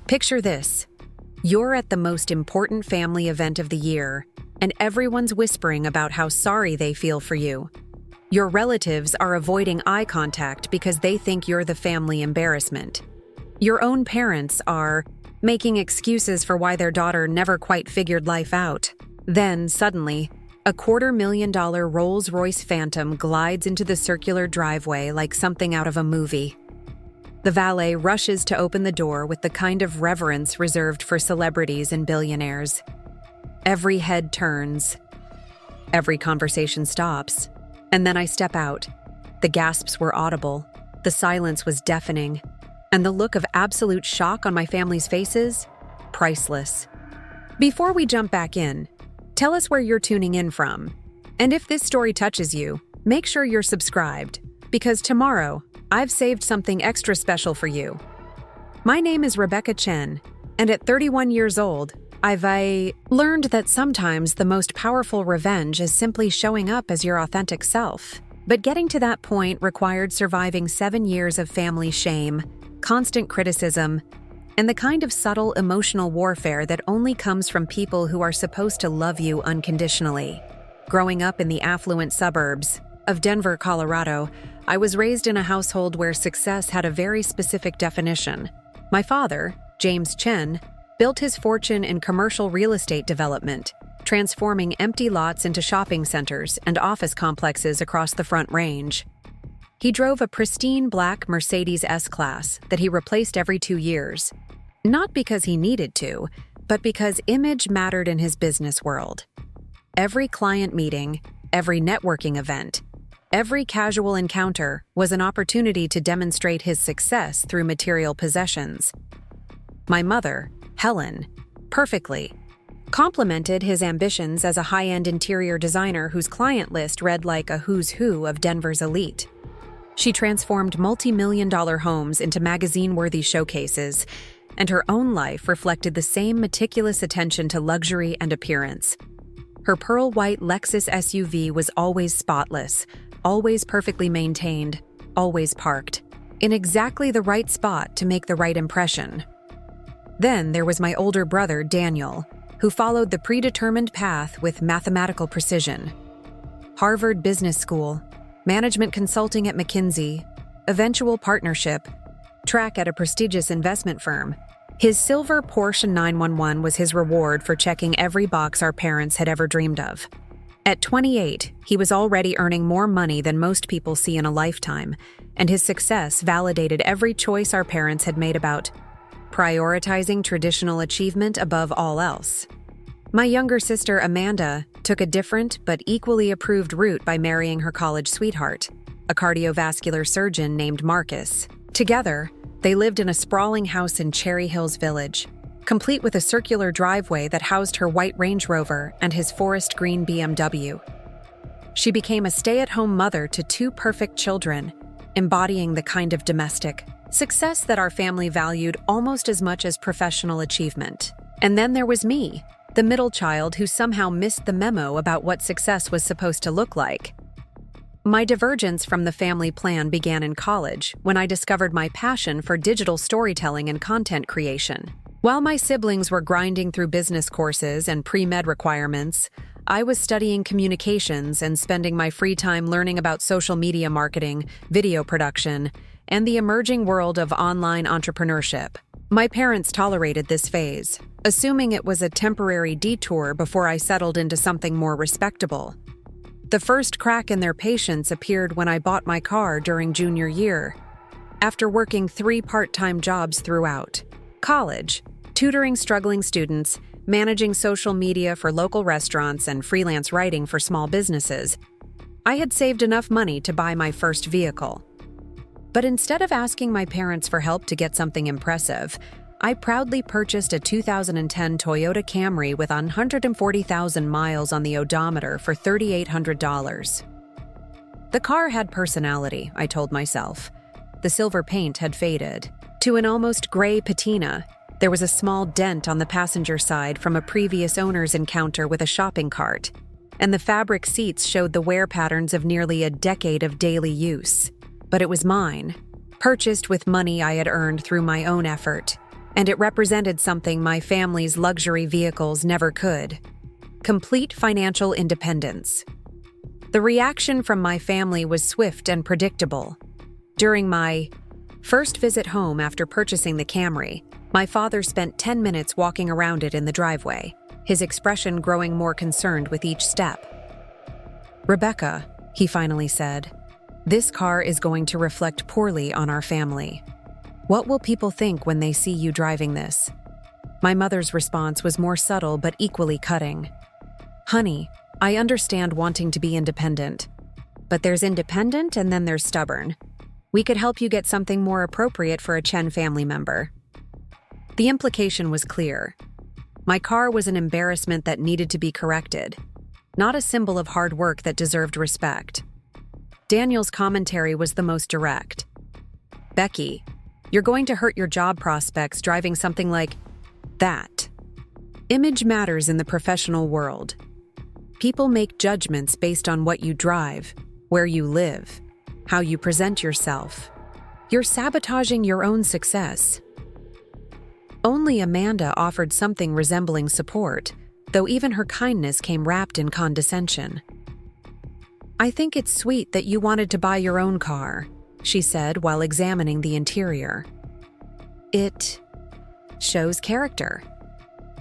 Picture this. You're at the most important family event of the year, and everyone's whispering about how sorry they feel for you. Your relatives are avoiding eye contact because they think you're the family embarrassment. Your own parents are making excuses for why their daughter never quite figured life out. Then, suddenly, a $250,000 Rolls Royce Phantom glides into the circular driveway like something out of a movie. The valet rushes to open the door with the kind of reverence reserved for celebrities and billionaires. Every head turns. Every conversation stops. And then I step out. The gasps were audible. The silence was deafening. And the look of absolute shock on my family's faces? Priceless. Before we jump back in, tell us where you're tuning in from. And if this story touches you, make sure you're subscribed, because tomorrow, I've saved something extra special for you. My name is Rebecca Chen, and at 31 years old, I've learned that sometimes the most powerful revenge is simply showing up as your authentic self. But getting to that point required surviving 7 years of family shame, constant criticism, and the kind of subtle emotional warfare that only comes from people who are supposed to love you unconditionally. Growing up in the affluent suburbs of Denver, Colorado, I was raised in a household where success had a very specific definition. My father, James Chen, built his fortune in commercial real estate development, transforming empty lots into shopping centers and office complexes across the Front Range. He drove a pristine black Mercedes S-Class that he replaced every 2 years, not because he needed to, but because image mattered in his business world. Every client meeting, every networking event, every casual encounter was an opportunity to demonstrate his success through material possessions. My mother, Helen, perfectly complemented his ambitions as a high-end interior designer whose client list read like a who's who of Denver's elite. She transformed multi-million-dollar homes into magazine-worthy showcases, and her own life reflected the same meticulous attention to luxury and appearance. Her pearl-white Lexus SUV was always spotless, always perfectly maintained, always parked, in exactly the right spot to make the right impression. Then there was my older brother, Daniel, who followed the predetermined path with mathematical precision. Harvard Business School, management consulting at McKinsey, eventual partnership, track at a prestigious investment firm. His silver Porsche 911 was his reward for checking every box our parents had ever dreamed of. At 28, he was already earning more money than most people see in a lifetime, and his success validated every choice our parents had made about prioritizing traditional achievement above all else. My younger sister, Amanda, took a different but equally approved route by marrying her college sweetheart, a cardiovascular surgeon named Marcus. Together, they lived in a sprawling house in Cherry Hills Village, complete with a circular driveway that housed her white Range Rover and his forest green BMW. She became a stay-at-home mother to 2 perfect children, embodying the kind of domestic success that our family valued almost as much as professional achievement. And then there was me, the middle child who somehow missed the memo about what success was supposed to look like. My divergence from the family plan began in college when I discovered my passion for digital storytelling and content creation. While my siblings were grinding through business courses and pre-med requirements, I was studying communications and spending my free time learning about social media marketing, video production, and the emerging world of online entrepreneurship. My parents tolerated this phase, assuming it was a temporary detour before I settled into something more respectable. The first crack in their patience appeared when I bought my car during junior year. After working 3 part-time jobs throughout college, tutoring struggling students, managing social media for local restaurants, and freelance writing for small businesses, I had saved enough money to buy my first vehicle. But instead of asking my parents for help to get something impressive, I proudly purchased a 2010 Toyota Camry with 140,000 miles on the odometer for $3,800. The car had personality, I told myself. The silver paint had faded to an almost gray patina. There was a small dent on the passenger side from a previous owner's encounter with a shopping cart, and the fabric seats showed the wear patterns of nearly a decade of daily use. But it was mine, purchased with money I had earned through my own effort, and it represented something my family's luxury vehicles never could: complete financial independence. The reaction from my family was swift and predictable. During my first visit home after purchasing the Camry, my father spent 10 minutes walking around it in the driveway, his expression growing more concerned with each step. "Rebecca," he finally said, "this car is going to reflect poorly on our family. What will people think when they see you driving this?" My mother's response was more subtle but equally cutting. "Honey, I understand wanting to be independent. But there's independent and then there's stubborn. We could help you get something more appropriate for a Chen family member." The implication was clear. My car was an embarrassment that needed to be corrected, not a symbol of hard work that deserved respect. Daniel's commentary was the most direct. "Becky, you're going to hurt your job prospects driving something like that. Image matters in the professional world. People make judgments based on what you drive, where you live, how you present yourself. You're sabotaging your own success." Only Amanda offered something resembling support, though even her kindness came wrapped in condescension. "I think it's sweet that you wanted to buy your own car," she said while examining the interior. "It shows character.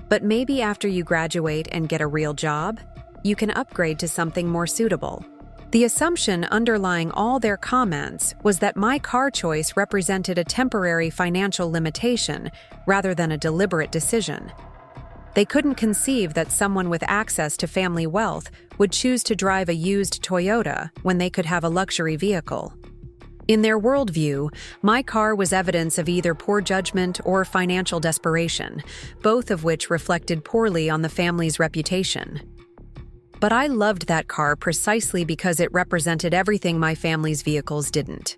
But maybe after you graduate and get a real job, you can upgrade to something more suitable." The assumption underlying all their comments was that my car choice represented a temporary financial limitation rather than a deliberate decision. They couldn't conceive that someone with access to family wealth would choose to drive a used Toyota when they could have a luxury vehicle. In their worldview, my car was evidence of either poor judgment or financial desperation, both of which reflected poorly on the family's reputation. But I loved that car precisely because it represented everything my family's vehicles didn't.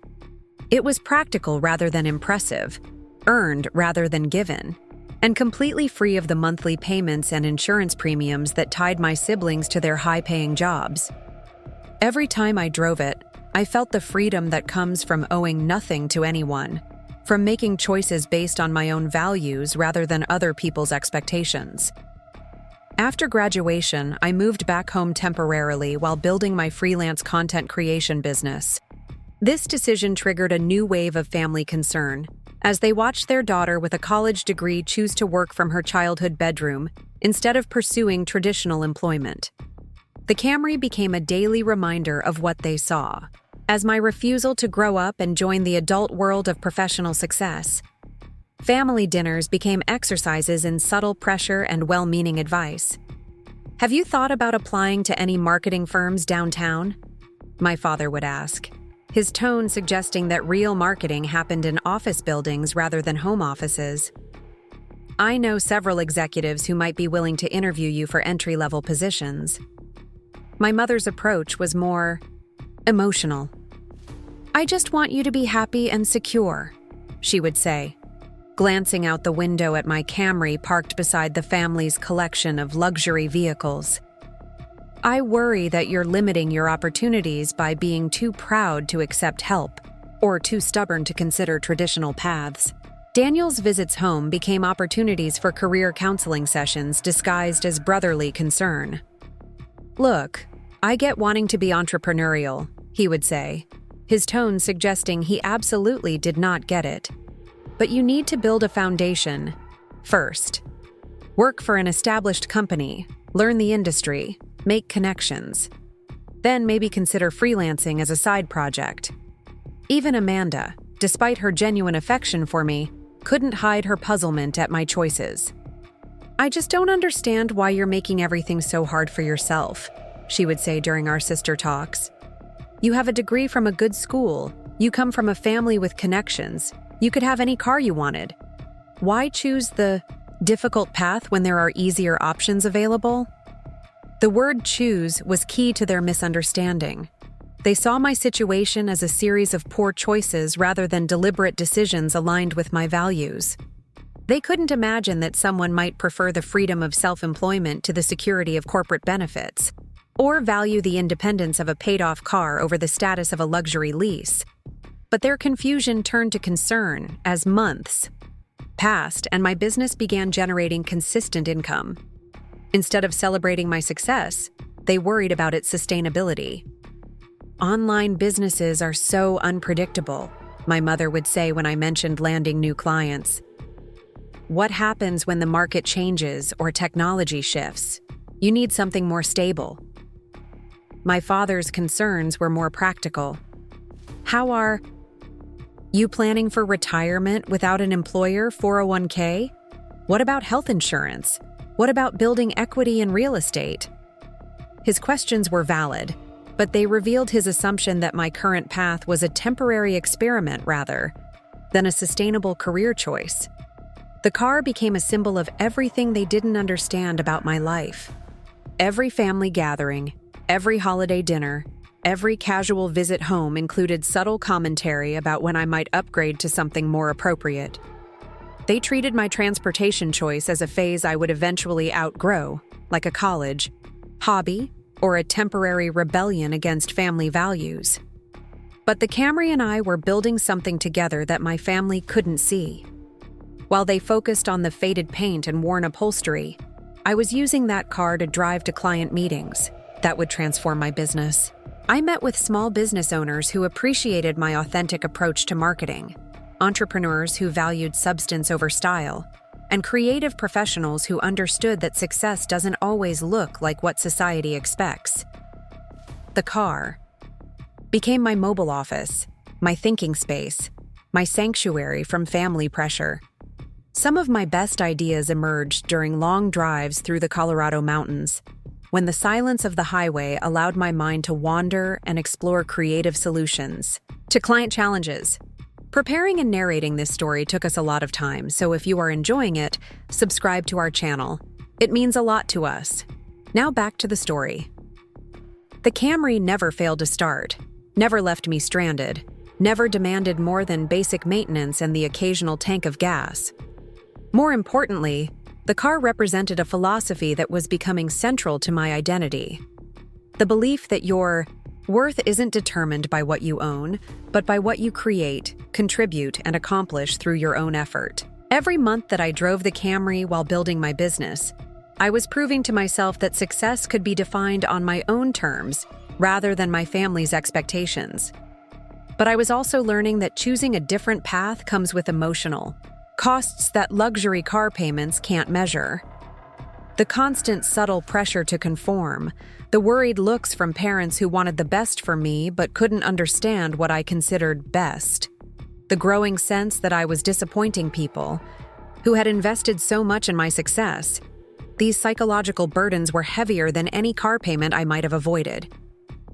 It was practical rather than impressive, earned rather than given, and completely free of the monthly payments and insurance premiums that tied my siblings to their high-paying jobs. Every time I drove it, I felt the freedom that comes from owing nothing to anyone, from making choices based on my own values rather than other people's expectations. After graduation, I moved back home temporarily while building my freelance content creation business. This decision triggered a new wave of family concern, as they watched their daughter with a college degree choose to work from her childhood bedroom instead of pursuing traditional employment. The Camry became a daily reminder of what they saw, as my refusal to grow up and join the adult world of professional success. Family dinners became exercises in subtle pressure and well-meaning advice. "Have you thought about applying to any marketing firms downtown?" my father would ask, his tone suggesting that real marketing happened in office buildings rather than home offices. "I know several executives who might be willing to interview you for entry-level positions." My mother's approach was more emotional. "I just want you to be happy and secure," she would say, glancing out the window at my Camry parked beside the family's collection of luxury vehicles. "I worry that you're limiting your opportunities by being too proud to accept help or too stubborn to consider traditional paths." Daniel's visits home became opportunities for career counseling sessions disguised as brotherly concern. "Look, I get wanting to be entrepreneurial," he would say, his tone suggesting he absolutely did not get it. "But you need to build a foundation first. Work for an established company, learn the industry, make connections. Then maybe consider freelancing as a side project." Even Amanda, despite her genuine affection for me, couldn't hide her puzzlement at my choices. "I just don't understand why you're making everything so hard for yourself," she would say during our sister talks. "You have a degree from a good school, you come from a family with connections, you could have any car you wanted. Why choose the difficult path when there are easier options available?" The word "choose" was key to their misunderstanding. They saw my situation as a series of poor choices rather than deliberate decisions aligned with my values. They couldn't imagine that someone might prefer the freedom of self-employment to the security of corporate benefits, or value the independence of a paid-off car over the status of a luxury lease. But their confusion turned to concern as months, passed, and my business began generating consistent income. Instead of celebrating my success, they worried about its sustainability. "Online businesses are so unpredictable," my mother would say when I mentioned landing new clients. "What happens when the market changes or technology shifts? You need something more stable." My father's concerns were more practical. "How are you planning for retirement without an employer 401k? What about health insurance? What about building equity in real estate?" His questions were valid, but they revealed his assumption that my current path was a temporary experiment rather than a sustainable career choice. The car became a symbol of everything they didn't understand about my life. Every family gathering, every holiday dinner, every casual visit home included subtle commentary about when I might upgrade to something more appropriate. They treated my transportation choice as a phase I would eventually outgrow, like a college, hobby, or a temporary rebellion against family values. But the Camry and I were building something together that my family couldn't see. While they focused on the faded paint and worn upholstery, I was using that car to drive to client meetings that would transform my business. I met with small business owners who appreciated my authentic approach to marketing, entrepreneurs who valued substance over style, and creative professionals who understood that success doesn't always look like what society expects. The car became my mobile office, my thinking space, my sanctuary from family pressure. Some of my best ideas emerged during long drives through the Colorado mountains, when the silence of the highway allowed my mind to wander and explore creative solutions to client challenges. Preparing and narrating this story took us a lot of time, so if you are enjoying it, subscribe to our channel. It means a lot to us. Now back to the story. The Camry never failed to start, never left me stranded, never demanded more than basic maintenance and the occasional tank of gas. More importantly, the car represented a philosophy that was becoming central to my identity. The belief that your worth isn't determined by what you own, but by what you create, contribute, and accomplish through your own effort. Every month that I drove the Camry while building my business, I was proving to myself that success could be defined on my own terms rather than my family's expectations. But I was also learning that choosing a different path comes with emotional costs that luxury car payments can't measure. The constant subtle pressure to conform, the worried looks from parents who wanted the best for me but couldn't understand what I considered best, the growing sense that I was disappointing people who had invested so much in my success. These psychological burdens were heavier than any car payment I might have avoided.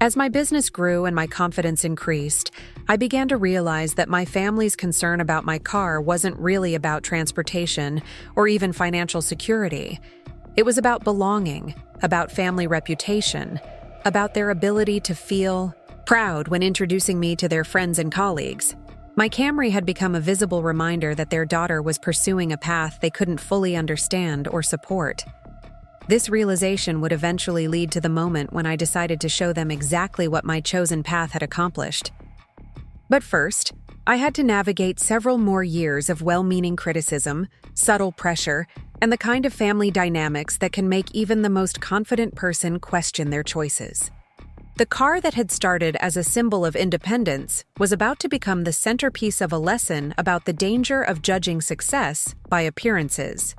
As my business grew and my confidence increased, I began to realize that my family's concern about my car wasn't really about transportation or even financial security. It was about belonging, about family reputation, about their ability to feel proud when introducing me to their friends and colleagues. My Camry had become a visible reminder that their daughter was pursuing a path they couldn't fully understand or support. This realization would eventually lead to the moment when I decided to show them exactly what my chosen path had accomplished. But first, I had to navigate several more years of well-meaning criticism, subtle pressure, and the kind of family dynamics that can make even the most confident person question their choices. The car that had started as a symbol of independence was about to become the centerpiece of a lesson about the danger of judging success by appearances.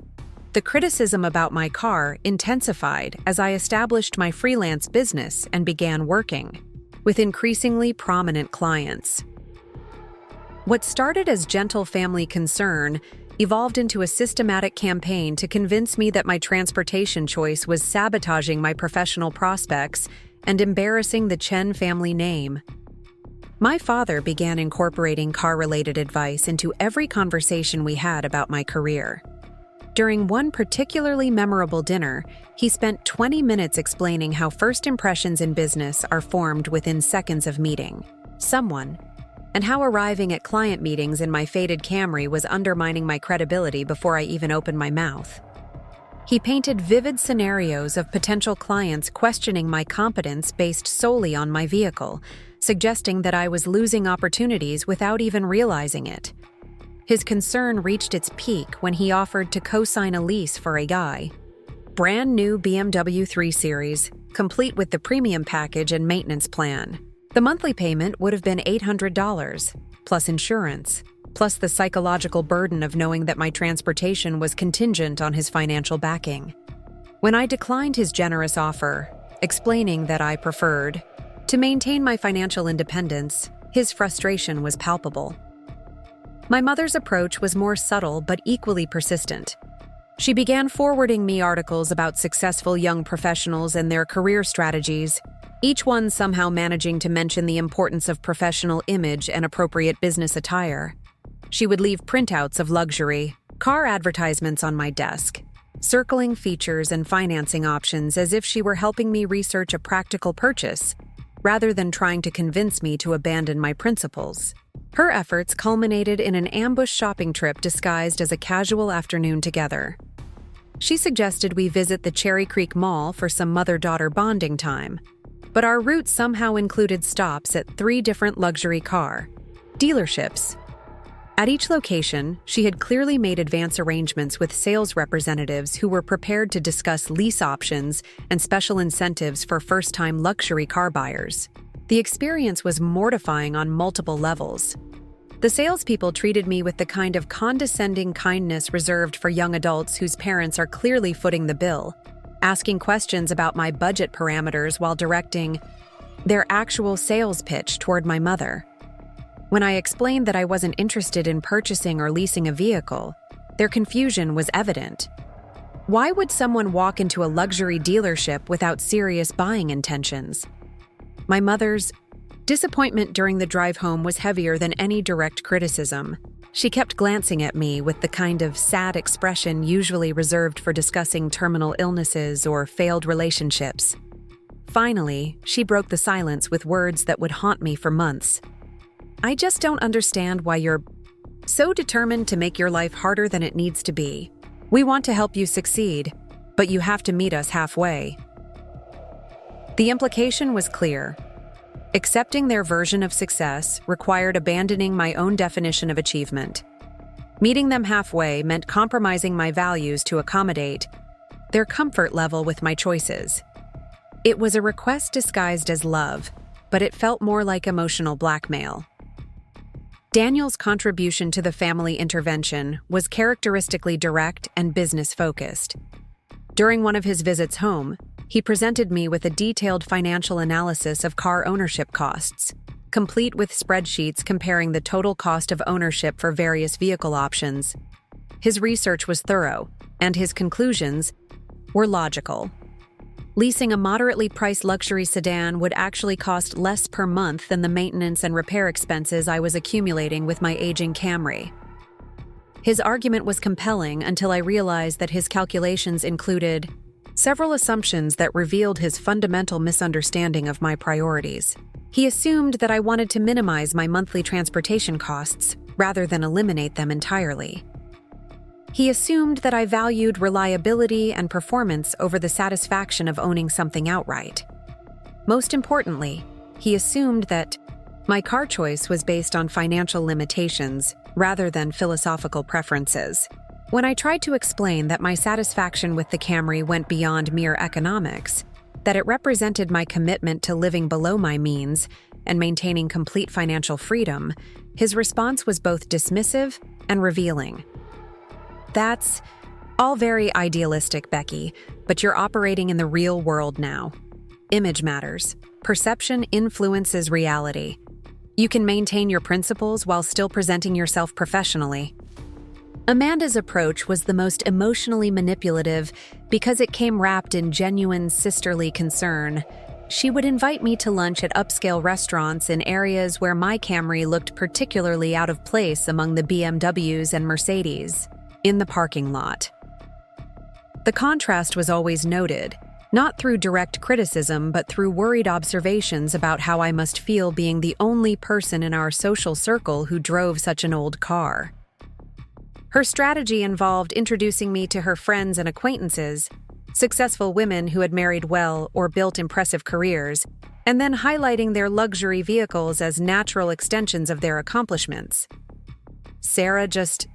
The criticism about my car intensified as I established my freelance business and began working with increasingly prominent clients. What started as gentle family concern evolved into a systematic campaign to convince me that my transportation choice was sabotaging my professional prospects and embarrassing the Chen family name. My father began incorporating car-related advice into every conversation we had about my career. During one particularly memorable dinner, he spent 20 minutes explaining how first impressions in business are formed within seconds of meeting someone, and how arriving at client meetings in my faded Camry was undermining my credibility before I even opened my mouth. He painted vivid scenarios of potential clients questioning my competence based solely on my vehicle, suggesting that I was losing opportunities without even realizing it. His concern reached its peak when he offered to co-sign a lease for a guy. Brand new BMW 3 Series, complete with the premium package and maintenance plan. The monthly payment would have been $800, plus insurance, plus the psychological burden of knowing that my transportation was contingent on his financial backing. When I declined his generous offer, explaining that I preferred to maintain my financial independence, his frustration was palpable. My mother's approach was more subtle but equally persistent. She began forwarding me articles about successful young professionals and their career strategies, each one somehow managing to mention the importance of professional image and appropriate business attire. She would leave printouts of luxury, car advertisements on my desk, circling features and financing options as if she were helping me research a practical purchase, rather than trying to convince me to abandon my principles. Her efforts culminated in an ambush shopping trip disguised as a casual afternoon together. She suggested we visit the Cherry Creek Mall for some mother-daughter bonding time, but our route somehow included stops at 3 different luxury car dealerships. At each location, she had clearly made advance arrangements with sales representatives who were prepared to discuss lease options and special incentives for first-time luxury car buyers. The experience was mortifying on multiple levels. The salespeople treated me with the kind of condescending kindness reserved for young adults whose parents are clearly footing the bill, asking questions about my budget parameters while directing their actual sales pitch toward my mother. When I explained that I wasn't interested in purchasing or leasing a vehicle, their confusion was evident. Why would someone walk into a luxury dealership without serious buying intentions? My mother's disappointment during the drive home was heavier than any direct criticism. She kept glancing at me with the kind of sad expression usually reserved for discussing terminal illnesses or failed relationships. Finally, she broke the silence with words that would haunt me for months. "I just don't understand why you're so determined to make your life harder than it needs to be. We want to help you succeed, but you have to meet us halfway." The implication was clear. Accepting their version of success required abandoning my own definition of achievement. Meeting them halfway meant compromising my values to accommodate their comfort level with my choices. It was a request disguised as love, but it felt more like emotional blackmail. Daniel's contribution to the family intervention was characteristically direct and business-focused. During one of his visits home, he presented me with a detailed financial analysis of car ownership costs, complete with spreadsheets comparing the total cost of ownership for various vehicle options. His research was thorough, and his conclusions were logical. Leasing a moderately priced luxury sedan would actually cost less per month than the maintenance and repair expenses I was accumulating with my aging Camry. His argument was compelling until I realized that his calculations included several assumptions that revealed his fundamental misunderstanding of my priorities. He assumed that I wanted to minimize my monthly transportation costs rather than eliminate them entirely. He assumed that I valued reliability and performance over the satisfaction of owning something outright. Most importantly, he assumed that my car choice was based on financial limitations rather than philosophical preferences. When I tried to explain that my satisfaction with the Camry went beyond mere economics, that it represented my commitment to living below my means and maintaining complete financial freedom, his response was both dismissive and revealing. "That's all very idealistic, Becky, but you're operating in the real world now. Image matters. Perception influences reality. You can maintain your principles while still presenting yourself professionally." Amanda's approach was the most emotionally manipulative because it came wrapped in genuine sisterly concern. She would invite me to lunch at upscale restaurants in areas where my Camry looked particularly out of place among the BMWs and Mercedes, in the parking lot. The contrast was always noted, not through direct criticism but through worried observations about how I must feel being the only person in our social circle who drove such an old car. Her strategy involved introducing me to her friends and acquaintances, successful women who had married well or built impressive careers, and then highlighting their luxury vehicles as natural extensions of their accomplishments. Sarah just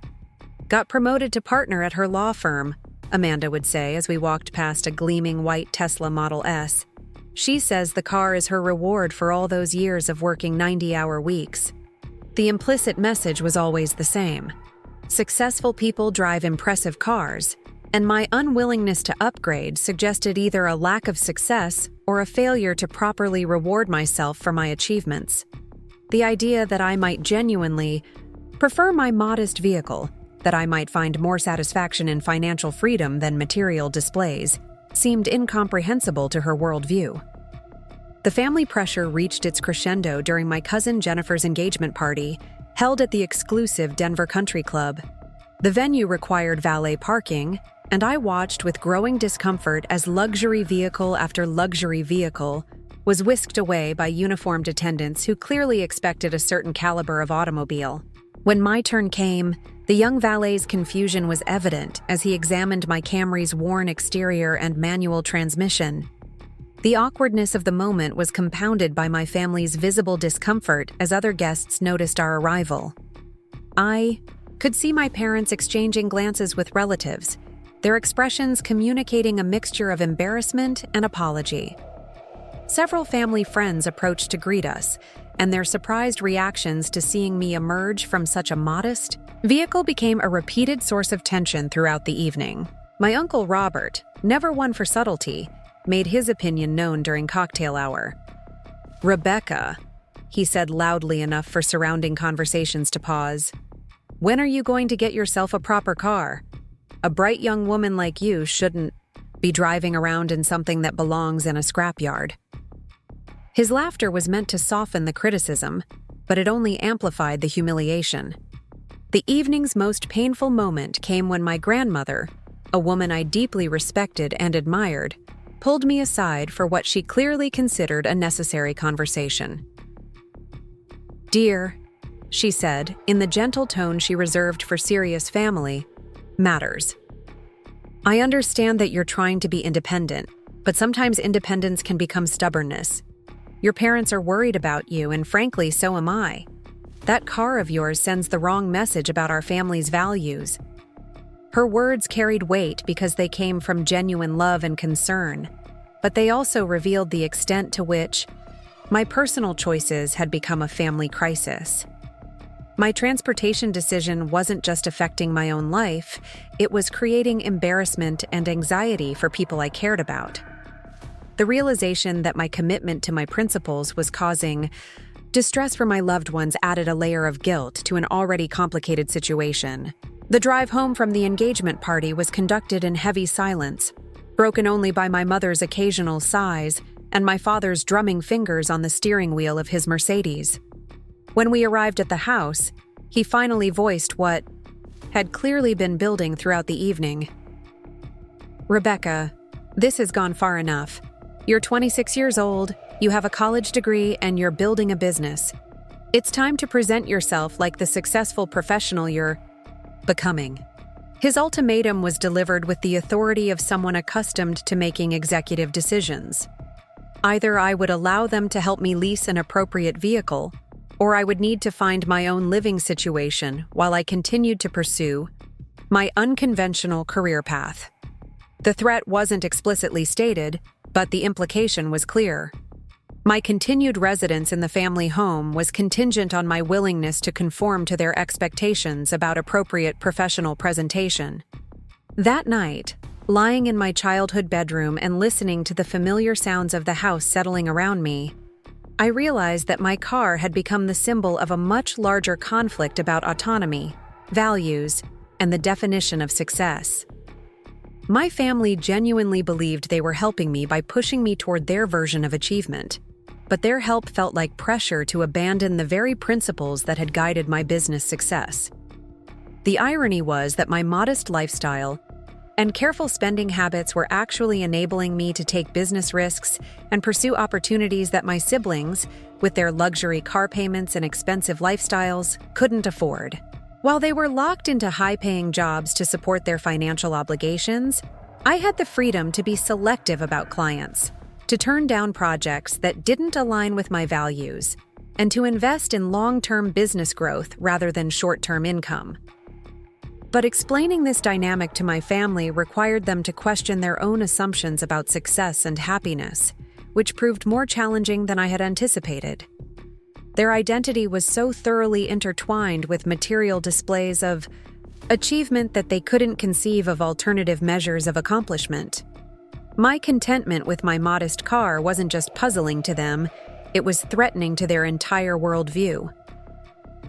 got promoted to partner at her law firm, Amanda would say as we walked past a gleaming white Tesla Model S. She says the car is her reward for all those years of working 90-hour weeks. The implicit message was always the same. Successful people drive impressive cars, and my unwillingness to upgrade suggested either a lack of success or a failure to properly reward myself for my achievements. The idea that I might genuinely prefer my modest vehicle, that I might find more satisfaction in financial freedom than material displays, seemed incomprehensible to her worldview. The family pressure reached its crescendo during my cousin Jennifer's engagement party, held at the exclusive Denver Country Club. The venue required valet parking, and I watched with growing discomfort as luxury vehicle after luxury vehicle was whisked away by uniformed attendants who clearly expected a certain caliber of automobile. When my turn came, the young valet's confusion was evident as he examined my Camry's worn exterior and manual transmission. The awkwardness of the moment was compounded by my family's visible discomfort as other guests noticed our arrival. I could see my parents exchanging glances with relatives, their expressions communicating a mixture of embarrassment and apology. Several family friends approached to greet us, and their surprised reactions to seeing me emerge from such a modest vehicle became a repeated source of tension throughout the evening. My uncle Robert, never one for subtlety, made his opinion known during cocktail hour. "Rebecca," he said loudly enough for surrounding conversations to pause, "when are you going to get yourself a proper car? A bright young woman like you shouldn't be driving around in something that belongs in a scrapyard." His laughter was meant to soften the criticism, but it only amplified the humiliation. The evening's most painful moment came when my grandmother, a woman I deeply respected and admired, pulled me aside for what she clearly considered a necessary conversation. "Dear," she said, in the gentle tone she reserved for serious family matters, "I understand that you're trying to be independent, but sometimes independence can become stubbornness. Your parents are worried about you, and frankly, so am I. That car of yours sends the wrong message about our family's values." Her words carried weight because they came from genuine love and concern, but they also revealed the extent to which my personal choices had become a family crisis. My transportation decision wasn't just affecting my own life, it was creating embarrassment and anxiety for people I cared about. The realization that my commitment to my principles was causing distress for my loved ones added a layer of guilt to an already complicated situation. The drive home from the engagement party was conducted in heavy silence, broken only by my mother's occasional sighs and my father's drumming fingers on the steering wheel of his Mercedes. When we arrived at the house, he finally voiced what had clearly been building throughout the evening. "Rebecca, this has gone far enough. You're 26 years old, you have a college degree, and you're building a business. It's time to present yourself like the successful professional you're becoming." His ultimatum was delivered with the authority of someone accustomed to making executive decisions. Either I would allow them to help me lease an appropriate vehicle, or I would need to find my own living situation while I continued to pursue my unconventional career path. The threat wasn't explicitly stated, but the implication was clear. My continued residence in the family home was contingent on my willingness to conform to their expectations about appropriate professional presentation. That night, lying in my childhood bedroom and listening to the familiar sounds of the house settling around me, I realized that my car had become the symbol of a much larger conflict about autonomy, values, and the definition of success. My family genuinely believed they were helping me by pushing me toward their version of achievement, but their help felt like pressure to abandon the very principles that had guided my business success. The irony was that my modest lifestyle and careful spending habits were actually enabling me to take business risks and pursue opportunities that my siblings, with their luxury car payments and expensive lifestyles, couldn't afford. While they were locked into high-paying jobs to support their financial obligations, I had the freedom to be selective about clients, to turn down projects that didn't align with my values, and to invest in long-term business growth rather than short-term income. But explaining this dynamic to my family required them to question their own assumptions about success and happiness, which proved more challenging than I had anticipated. Their identity was so thoroughly intertwined with material displays of achievement that they couldn't conceive of alternative measures of accomplishment. My contentment with my modest car wasn't just puzzling to them, it was threatening to their entire worldview.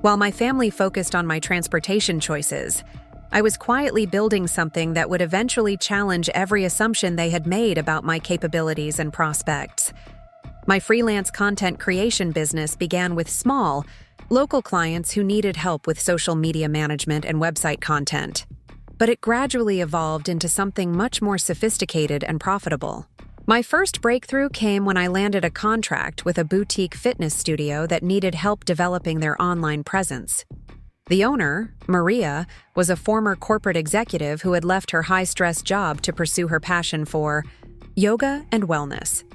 While my family focused on my transportation choices, I was quietly building something that would eventually challenge every assumption they had made about my capabilities and prospects. My freelance content creation business began with small, local clients who needed help with social media management and website content. But it gradually evolved into something much more sophisticated and profitable. My first breakthrough came when I landed a contract with a boutique fitness studio that needed help developing their online presence. The owner, Maria, was a former corporate executive who had left her high-stress job to pursue her passion for yoga and wellness.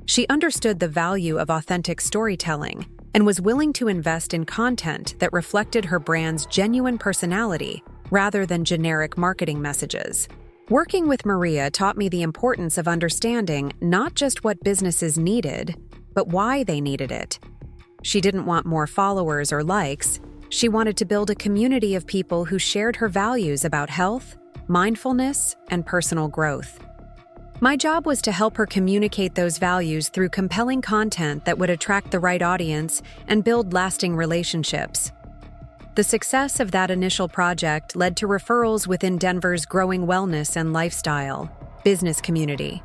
She understood the value of authentic storytelling and was willing to invest in content that reflected her brand's genuine personality rather than generic marketing messages. Working with Maria taught me the importance of understanding not just what businesses needed, but why they needed it. She didn't want more followers or likes. She wanted to build a community of people who shared her values about health, mindfulness, and personal growth. My job was to help her communicate those values through compelling content that would attract the right audience and build lasting relationships. The success of that initial project led to referrals within Denver's growing wellness and lifestyle business community.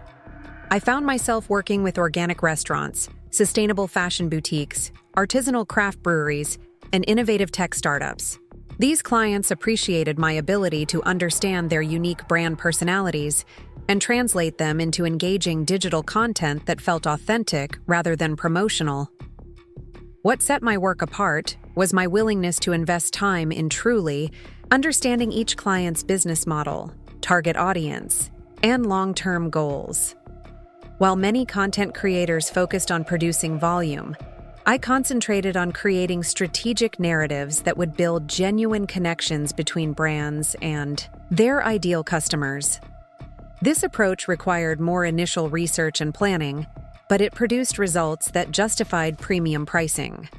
I found myself working with organic restaurants, sustainable fashion boutiques, artisanal craft breweries, and innovative tech startups. These clients appreciated my ability to understand their unique brand personalities and translate them into engaging digital content that felt authentic rather than promotional. What set my work apart was my willingness to invest time in truly understanding each client's business model, target audience, and long-term goals. While many content creators focused on producing volume, I concentrated on creating strategic narratives that would build genuine connections between brands and their ideal customers. This approach required more initial research and planning, but it produced results that justified premium pricing.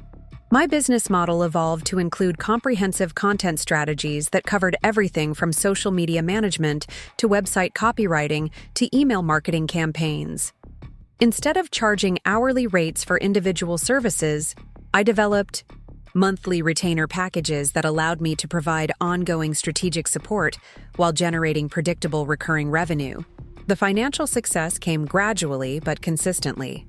My business model evolved to include comprehensive content strategies that covered everything from social media management to website copywriting to email marketing campaigns. Instead of charging hourly rates for individual services, I developed monthly retainer packages that allowed me to provide ongoing strategic support while generating predictable recurring revenue. The financial success came gradually but consistently.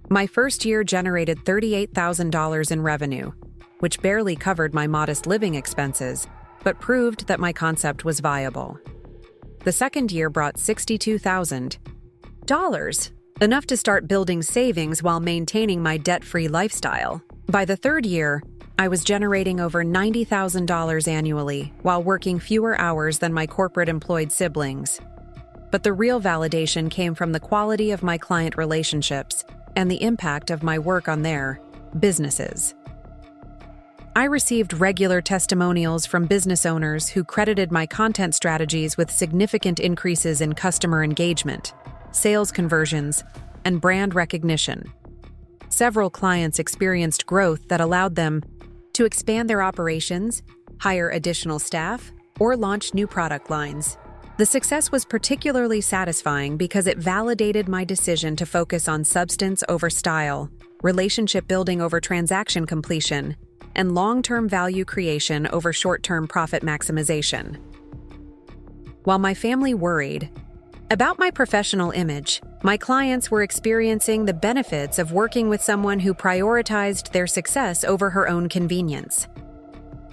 My first year generated $38,000 in revenue, which barely covered my modest living expenses, but proved that my concept was viable. The second year brought $62,000, enough to start building savings while maintaining my debt-free lifestyle. By the third year, I was generating over $90,000 annually while working fewer hours than my corporate employed siblings. But the real validation came from the quality of my client relationships and the impact of my work on their businesses. I received regular testimonials from business owners who credited my content strategies with significant increases in customer engagement, sales conversions, and brand recognition. Several clients experienced growth that allowed them to expand their operations, hire additional staff, or launch new product lines. The success was particularly satisfying because it validated my decision to focus on substance over style, relationship building over transaction completion, and long-term value creation over short-term profit maximization. While my family worried about my professional image, my clients were experiencing the benefits of working with someone who prioritized their success over her own convenience.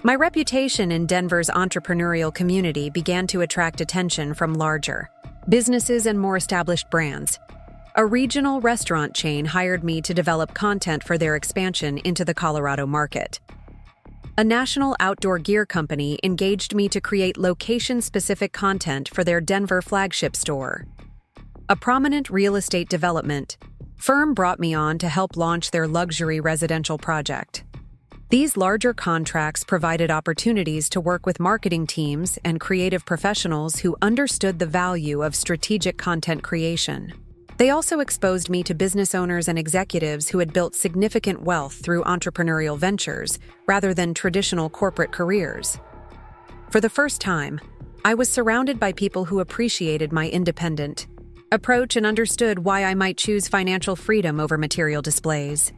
My reputation in Denver's entrepreneurial community began to attract attention from larger businesses and more established brands. A regional restaurant chain hired me to develop content for their expansion into the Colorado market. A national outdoor gear company engaged me to create location-specific content for their Denver flagship store. A prominent real estate development firm brought me on to help launch their luxury residential project. These larger contracts provided opportunities to work with marketing teams and creative professionals who understood the value of strategic content creation. They also exposed me to business owners and executives who had built significant wealth through entrepreneurial ventures rather than traditional corporate careers. For the first time, I was surrounded by people who appreciated my independent approach and understood why I might choose financial freedom over material displays.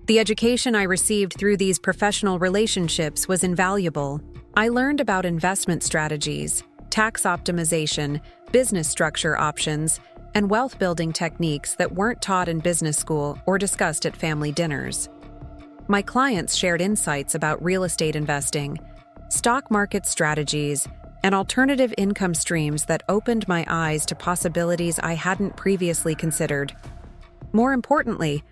The education I received through these professional relationships was invaluable. I learned about investment strategies, tax optimization, business structure options, and wealth-building techniques that weren't taught in business school or discussed at family dinners. My clients shared insights about real estate investing, stock market strategies, and alternative income streams that opened my eyes to possibilities I hadn't previously considered. More importantly,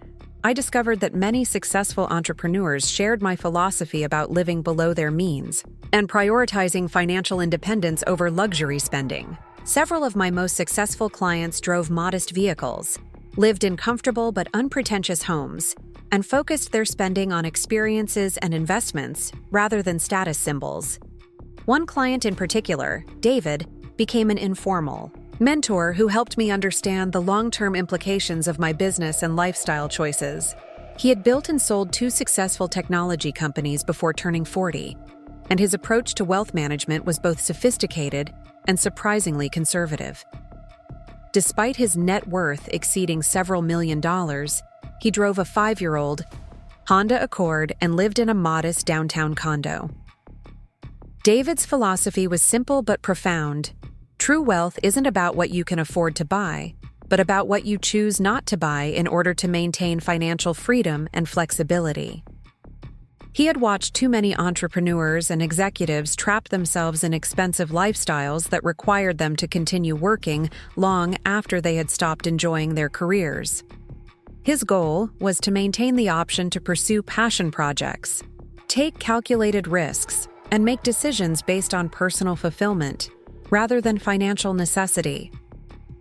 I discovered that many successful entrepreneurs shared my philosophy about living below their means and prioritizing financial independence over luxury spending. Several of my most successful clients drove modest vehicles, lived in comfortable but unpretentious homes, and focused their spending on experiences and investments rather than status symbols. One client in particular, David, became an informal mentor who helped me understand the long-term implications of my business and lifestyle choices. He had built and sold 2 successful technology companies before turning 40, and his approach to wealth management was both sophisticated and surprisingly conservative. Despite his net worth exceeding several $1,000,000, he drove a 5-year-old Honda Accord and lived in a modest downtown condo. David's philosophy was simple but profound. True wealth isn't about what you can afford to buy, but about what you choose not to buy in order to maintain financial freedom and flexibility. He had watched too many entrepreneurs and executives trap themselves in expensive lifestyles that required them to continue working long after they had stopped enjoying their careers. His goal was to maintain the option to pursue passion projects, take calculated risks, and make decisions based on personal fulfillment, rather than financial necessity.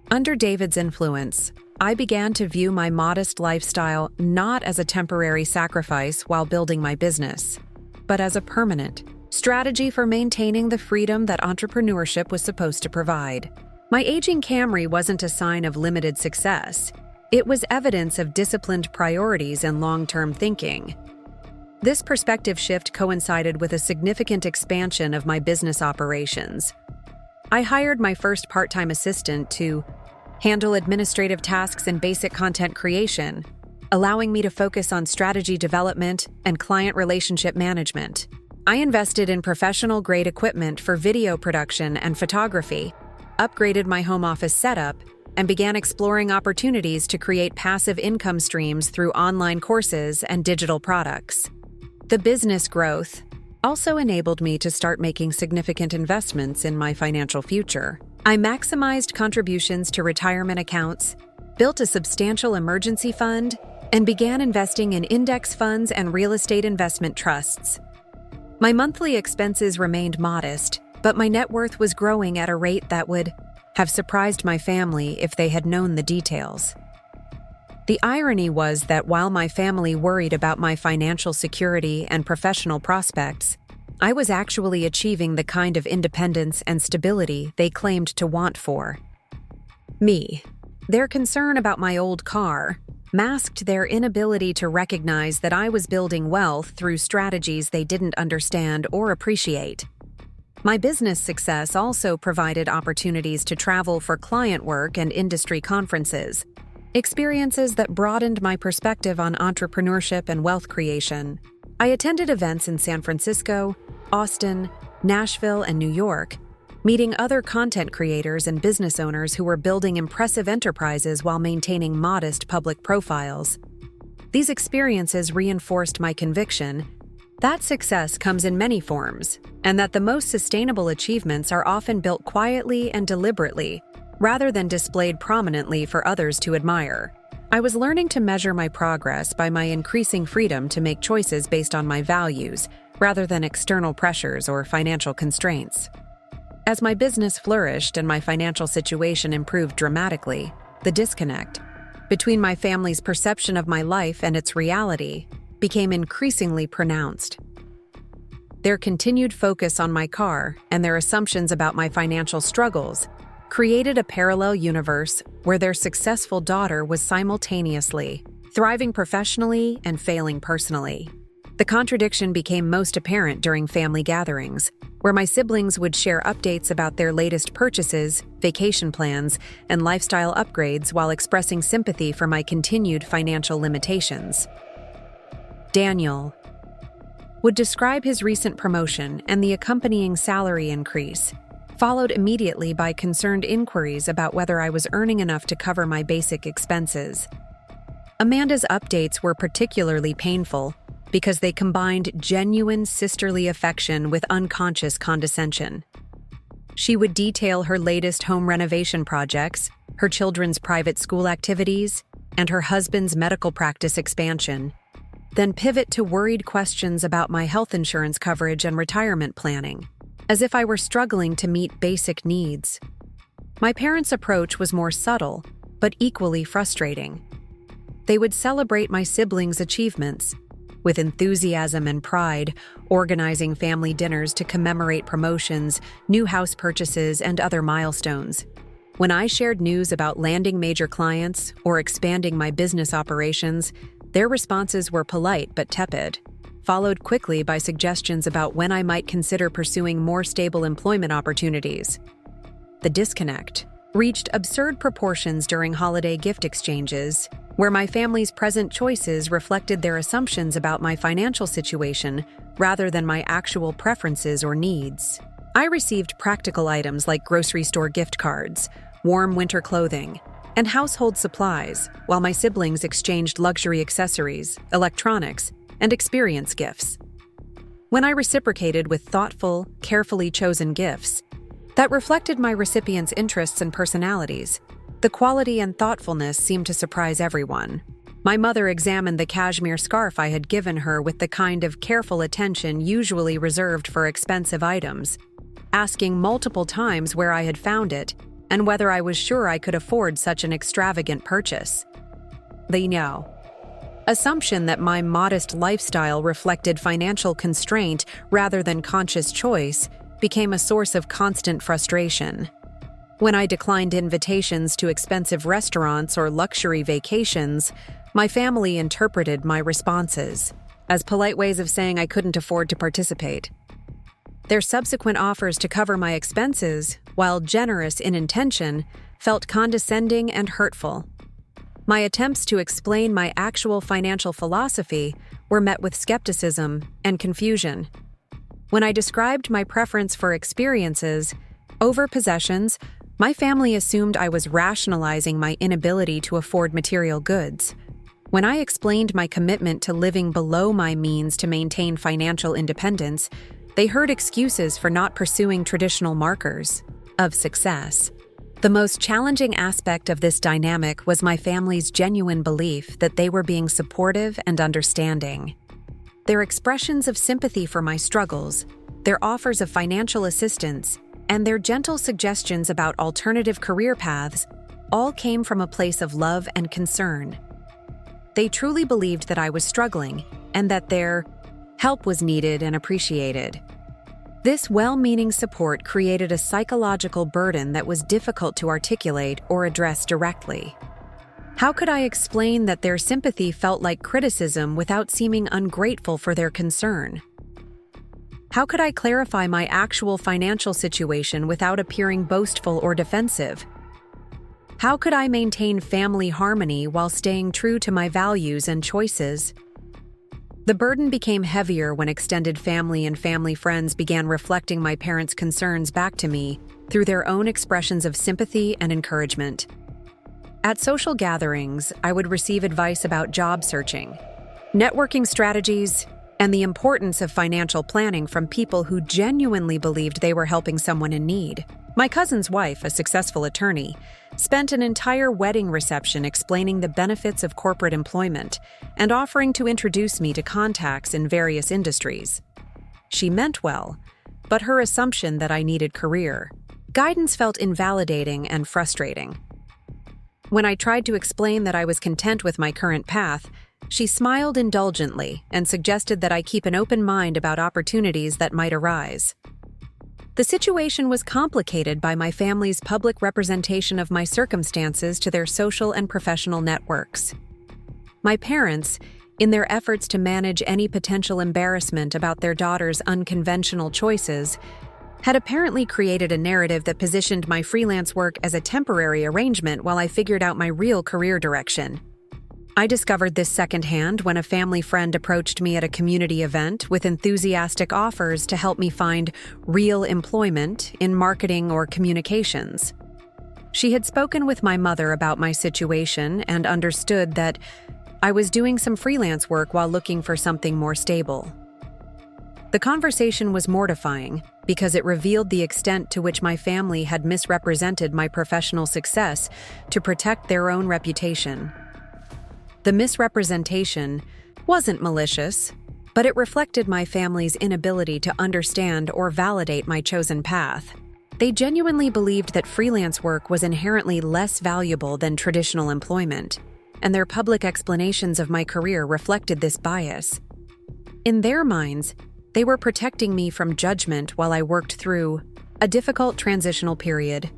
Under David's influence, I began to view my modest lifestyle not as a temporary sacrifice while building my business, but as a permanent strategy for maintaining the freedom that entrepreneurship was supposed to provide. My aging Camry wasn't a sign of limited success. It was evidence of disciplined priorities and long-term thinking. This perspective shift coincided with a significant expansion of my business operations. I hired my first part-time assistant to handle administrative tasks and basic content creation, allowing me to focus on strategy development and client relationship management. I invested in professional-grade equipment for video production and photography, upgraded my home office setup, and began exploring opportunities to create passive income streams through online courses and digital products. The business growth also enabled me to start making significant investments in my financial future. I maximized contributions to retirement accounts, built a substantial emergency fund, and began investing in index funds and real estate investment trusts. My monthly expenses remained modest, but my net worth was growing at a rate that would have surprised my family if they had known the details. The irony was that while my family worried about my financial security and professional prospects, I was actually achieving the kind of independence and stability they claimed to want for me. Their concern about my old car masked their inability to recognize that I was building wealth through strategies they didn't understand or appreciate. My business success also provided opportunities to travel for client work and industry conferences, experiences that broadened my perspective on entrepreneurship and wealth creation. I attended events in San Francisco, Austin, Nashville, and New York, meeting other content creators and business owners who were building impressive enterprises while maintaining modest public profiles. These experiences reinforced my conviction that success comes in many forms, and that the most sustainable achievements are often built quietly and deliberately, rather than displayed prominently for others to admire. I was learning to measure my progress by my increasing freedom to make choices based on my values, rather than external pressures or financial constraints. As my business flourished and my financial situation improved dramatically, the disconnect between my family's perception of my life and its reality became increasingly pronounced. Their continued focus on my car and their assumptions about my financial struggles created a parallel universe where their successful daughter was simultaneously thriving professionally and failing personally. The contradiction became most apparent during family gatherings, where my siblings would share updates about their latest purchases, vacation plans, and lifestyle upgrades while expressing sympathy for my continued financial limitations. Daniel would describe his recent promotion and the accompanying salary increase, followed immediately by concerned inquiries about whether I was earning enough to cover my basic expenses. Amanda's updates were particularly painful because they combined genuine sisterly affection with unconscious condescension. She would detail her latest home renovation projects, her children's private school activities, and her husband's medical practice expansion, then pivot to worried questions about my health insurance coverage and retirement planning, as if I were struggling to meet basic needs. My parents' approach was more subtle, but equally frustrating. They would celebrate my siblings' achievements, with enthusiasm and pride, organizing family dinners to commemorate promotions, new house purchases, and other milestones. When I shared news about landing major clients or expanding my business operations, their responses were polite but tepid, followed quickly by suggestions about when I might consider pursuing more stable employment opportunities. The disconnect reached absurd proportions during holiday gift exchanges, where my family's present choices reflected their assumptions about my financial situation rather than my actual preferences or needs. I received practical items like grocery store gift cards, warm winter clothing, and household supplies, while my siblings exchanged luxury accessories, electronics, and experience gifts. When I reciprocated with thoughtful, carefully chosen gifts that reflected my recipients' interests and personalities, the quality and thoughtfulness seemed to surprise everyone. My mother examined the cashmere scarf I had given her with the kind of careful attention usually reserved for expensive items, asking multiple times where I had found it and whether I was sure I could afford such an extravagant purchase. The assumption that my modest lifestyle reflected financial constraint rather than conscious choice became a source of constant frustration. When I declined invitations to expensive restaurants or luxury vacations, my family interpreted my responses as polite ways of saying I couldn't afford to participate. Their subsequent offers to cover my expenses, while generous in intention, felt condescending and hurtful. My attempts to explain my actual financial philosophy were met with skepticism and confusion. When I described my preference for experiences over possessions, my family assumed I was rationalizing my inability to afford material goods. When I explained my commitment to living below my means to maintain financial independence, they heard excuses for not pursuing traditional markers of success. The most challenging aspect of this dynamic was my family's genuine belief that they were being supportive and understanding. Their expressions of sympathy for my struggles, their offers of financial assistance, and their gentle suggestions about alternative career paths all came from a place of love and concern. They truly believed that I was struggling and that their help was needed and appreciated. This well-meaning support created a psychological burden that was difficult to articulate or address directly. How could I explain that their sympathy felt like criticism without seeming ungrateful for their concern? How could I clarify my actual financial situation without appearing boastful or defensive? How could I maintain family harmony while staying true to my values and choices? The burden became heavier when extended family and family friends began reflecting my parents' concerns back to me through their own expressions of sympathy and encouragement. At social gatherings, I would receive advice about job searching, networking strategies, and the importance of financial planning from people who genuinely believed they were helping someone in need. My cousin's wife, a successful attorney, spent an entire wedding reception explaining the benefits of corporate employment and offering to introduce me to contacts in various industries. She meant well, but her assumption that I needed career guidance felt invalidating and frustrating. When I tried to explain that I was content with my current path, she smiled indulgently and suggested that I keep an open mind about opportunities that might arise. The situation was complicated by my family's public representation of my circumstances to their social and professional networks. My parents, in their efforts to manage any potential embarrassment about their daughter's unconventional choices, had apparently created a narrative that positioned my freelance work as a temporary arrangement while I figured out my real career direction. I discovered this secondhand when a family friend approached me at a community event with enthusiastic offers to help me find real employment in marketing or communications. She had spoken with my mother about my situation and understood that I was doing some freelance work while looking for something more stable. The conversation was mortifying because it revealed the extent to which my family had misrepresented my professional success to protect their own reputation. The misrepresentation wasn't malicious, but it reflected my family's inability to understand or validate my chosen path. They genuinely believed that freelance work was inherently less valuable than traditional employment, and their public explanations of my career reflected this bias. In their minds, they were protecting me from judgment while I worked through a difficult transitional period.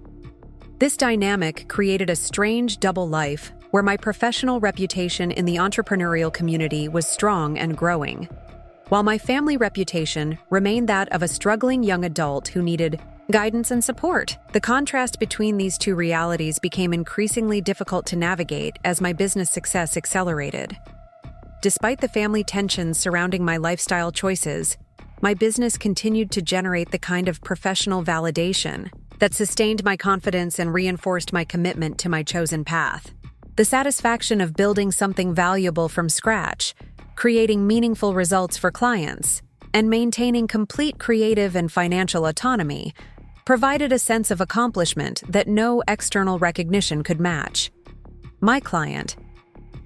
This dynamic created a strange double life where my professional reputation in the entrepreneurial community was strong and growing, while my family reputation remained that of a struggling young adult who needed guidance and support. The contrast between these two realities became increasingly difficult to navigate as my business success accelerated. Despite the family tensions surrounding my lifestyle choices, my business continued to generate the kind of professional validation that sustained my confidence and reinforced my commitment to my chosen path. The satisfaction of building something valuable from scratch, creating meaningful results for clients, and maintaining complete creative and financial autonomy provided a sense of accomplishment that no external recognition could match. My client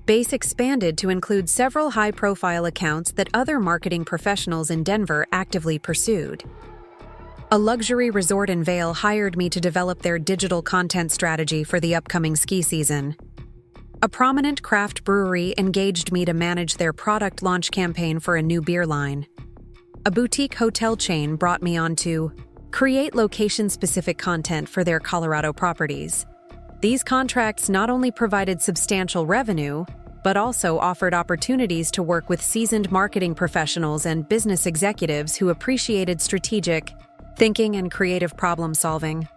base expanded to include several high-profile accounts that other marketing professionals in Denver actively pursued. A luxury resort in Vail hired me to develop their digital content strategy for the upcoming ski season. A prominent craft brewery engaged me to manage their product launch campaign for a new beer line. A boutique hotel chain brought me on to create location-specific content for their Colorado properties. These contracts not only provided substantial revenue, but also offered opportunities to work with seasoned marketing professionals and business executives who appreciated strategic thinking and creative problem-solving.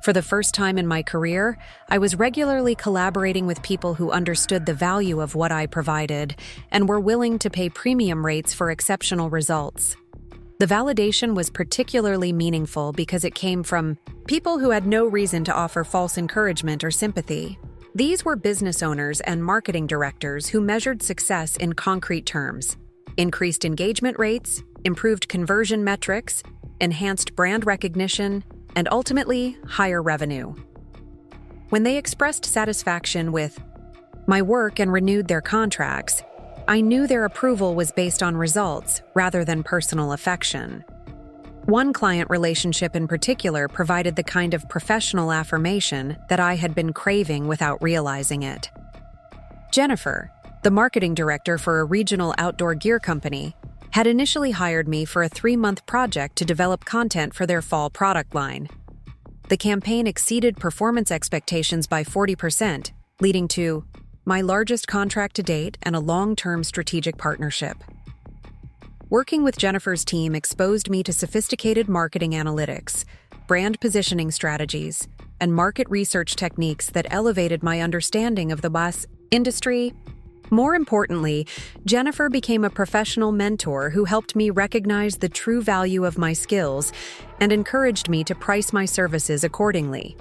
For the first time in my career, I was regularly collaborating with people who understood the value of what I provided and were willing to pay premium rates for exceptional results. The validation was particularly meaningful because it came from people who had no reason to offer false encouragement or sympathy. These were business owners and marketing directors who measured success in concrete terms: increased engagement rates, improved conversion metrics, enhanced brand recognition, and ultimately, higher revenue. When they expressed satisfaction with my work and renewed their contracts, I knew their approval was based on results rather than personal affection. One client relationship in particular provided the kind of professional affirmation that I had been craving without realizing it. Jennifer, the marketing director for a regional outdoor gear company, had initially hired me for a 3-month project to develop content for their fall product line. The campaign exceeded performance expectations by 40%, leading to my largest contract to date and a long-term strategic partnership. Working with Jennifer's team exposed me to sophisticated marketing analytics, brand positioning strategies, and market research techniques that elevated my understanding of the bus industry. More importantly, Jennifer became a professional mentor who helped me recognize the true value of my skills and encouraged me to price my services accordingly.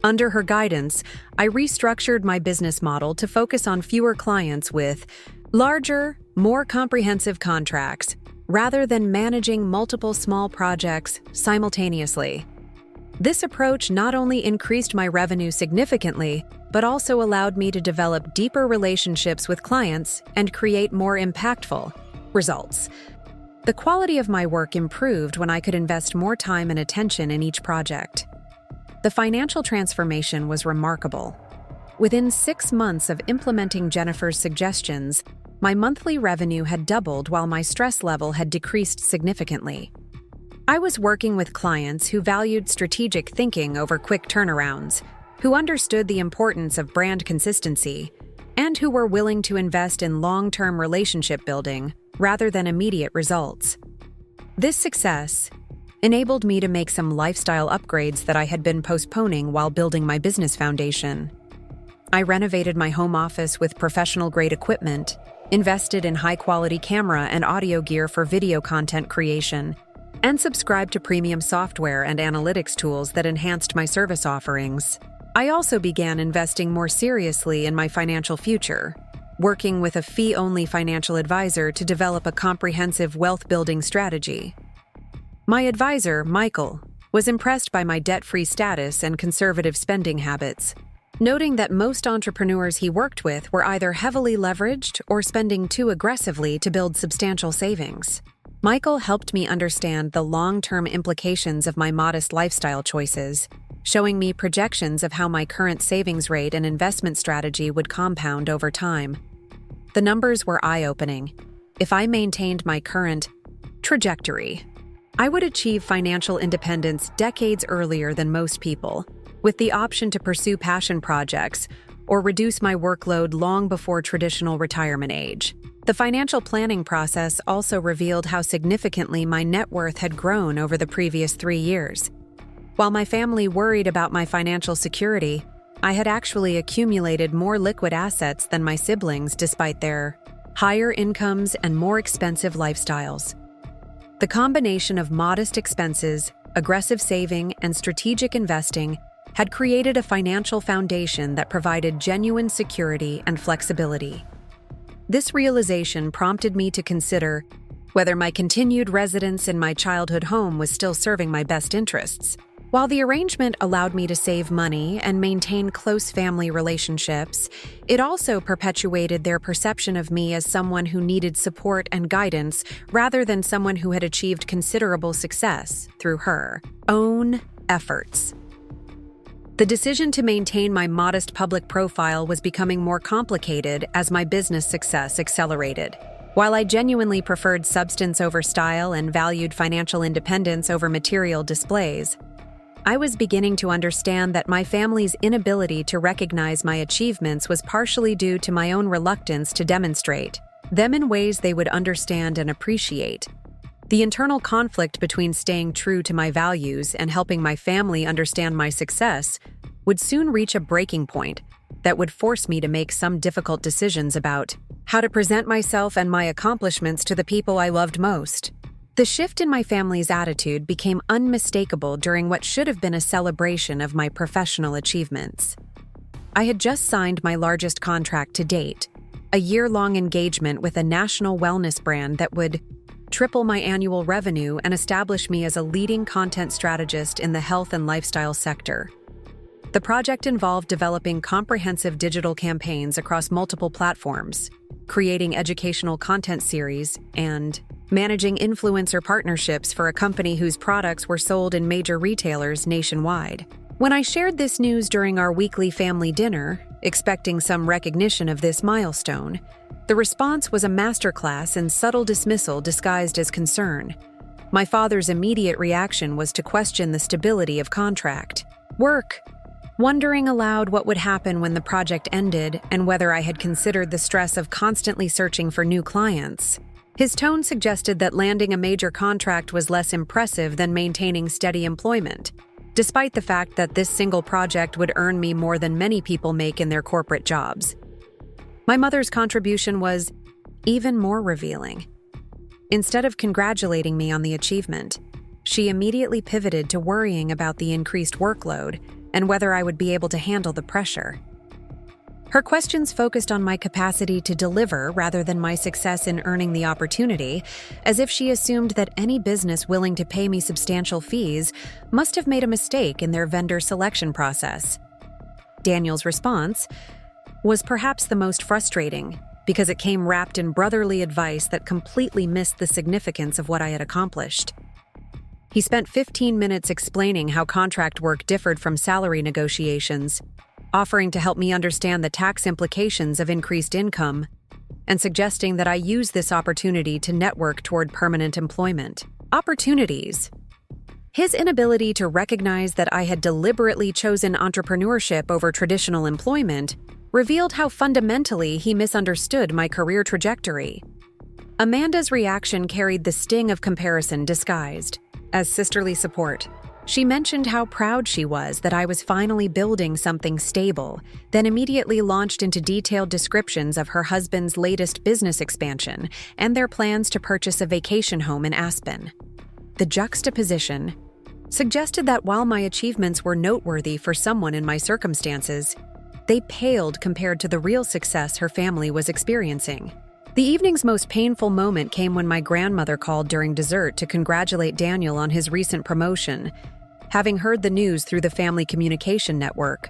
Under her guidance, I restructured my business model to focus on fewer clients with larger, more comprehensive contracts, rather than managing multiple small projects simultaneously. This approach not only increased my revenue significantly, but also allowed me to develop deeper relationships with clients and create more impactful results. The quality of my work improved when I could invest more time and attention in each project. The financial transformation was remarkable. Within 6 months of implementing Jennifer's suggestions, my monthly revenue had doubled while my stress level had decreased significantly. I was working with clients who valued strategic thinking over quick turnarounds, who understood the importance of brand consistency, and who were willing to invest in long-term relationship building rather than immediate results. This success enabled me to make some lifestyle upgrades that I had been postponing while building my business foundation. I renovated my home office with professional-grade equipment, invested in high-quality camera and audio gear for video content creation, and subscribed to premium software and analytics tools that enhanced my service offerings. I also began investing more seriously in my financial future, working with a fee-only financial advisor to develop a comprehensive wealth-building strategy. My advisor, Michael, was impressed by my debt-free status and conservative spending habits, noting that most entrepreneurs he worked with were either heavily leveraged or spending too aggressively to build substantial savings. Michael helped me understand the long-term implications of my modest lifestyle choices, showing me projections of how my current savings rate and investment strategy would compound over time. The numbers were eye-opening. If I maintained my current trajectory, I would achieve financial independence decades earlier than most people, with the option to pursue passion projects or reduce my workload long before traditional retirement age. The financial planning process also revealed how significantly my net worth had grown over the previous 3 years. While my family worried about my financial security, I had actually accumulated more liquid assets than my siblings despite their higher incomes and more expensive lifestyles. The combination of modest expenses, aggressive saving, and strategic investing had created a financial foundation that provided genuine security and flexibility. This realization prompted me to consider whether my continued residence in my childhood home was still serving my best interests. While the arrangement allowed me to save money and maintain close family relationships, it also perpetuated their perception of me as someone who needed support and guidance rather than someone who had achieved considerable success through her own efforts. The decision to maintain my modest public profile was becoming more complicated as my business success accelerated. While I genuinely preferred substance over style and valued financial independence over material displays, I was beginning to understand that my family's inability to recognize my achievements was partially due to my own reluctance to demonstrate them in ways they would understand and appreciate. The internal conflict between staying true to my values and helping my family understand my success would soon reach a breaking point that would force me to make some difficult decisions about how to present myself and my accomplishments to the people I loved most. The shift in my family's attitude became unmistakable during what should have been a celebration of my professional achievements. I had just signed my largest contract to date, a year-long engagement with a national wellness brand that would triple my annual revenue and establish me as a leading content strategist in the health and lifestyle sector. The project involved developing comprehensive digital campaigns across multiple platforms, creating educational content series, and managing influencer partnerships for a company whose products were sold in major retailers nationwide. When I shared this news during our weekly family dinner, expecting some recognition of this milestone, the response was a masterclass in subtle dismissal disguised as concern. My father's immediate reaction was to question the stability of contract work, wondering aloud what would happen when the project ended and whether I had considered the stress of constantly searching for new clients. His tone suggested that landing a major contract was less impressive than maintaining steady employment, despite the fact that this single project would earn me more than many people make in their corporate jobs. My mother's contribution was even more revealing. Instead of congratulating me on the achievement, she immediately pivoted to worrying about the increased workload and whether I would be able to handle the pressure. Her questions focused on my capacity to deliver rather than my success in earning the opportunity, as if she assumed that any business willing to pay me substantial fees must have made a mistake in their vendor selection process. Daniel's response was perhaps the most frustrating because it came wrapped in brotherly advice that completely missed the significance of what I had accomplished. He spent 15 minutes explaining how contract work differed from salary negotiations, offering to help me understand the tax implications of increased income and suggesting that I use this opportunity to network toward permanent employment. Opportunities. His inability to recognize that I had deliberately chosen entrepreneurship over traditional employment revealed how fundamentally he misunderstood my career trajectory. Amanda's reaction carried the sting of comparison disguised as sisterly support. She mentioned how proud she was that I was finally building something stable, then immediately launched into detailed descriptions of her husband's latest business expansion and their plans to purchase a vacation home in Aspen. The juxtaposition suggested that while my achievements were noteworthy for someone in my circumstances, they paled compared to the real success her family was experiencing. The evening's most painful moment came when my grandmother called during dessert to congratulate Daniel on his recent promotion, having heard the news through the family communication network.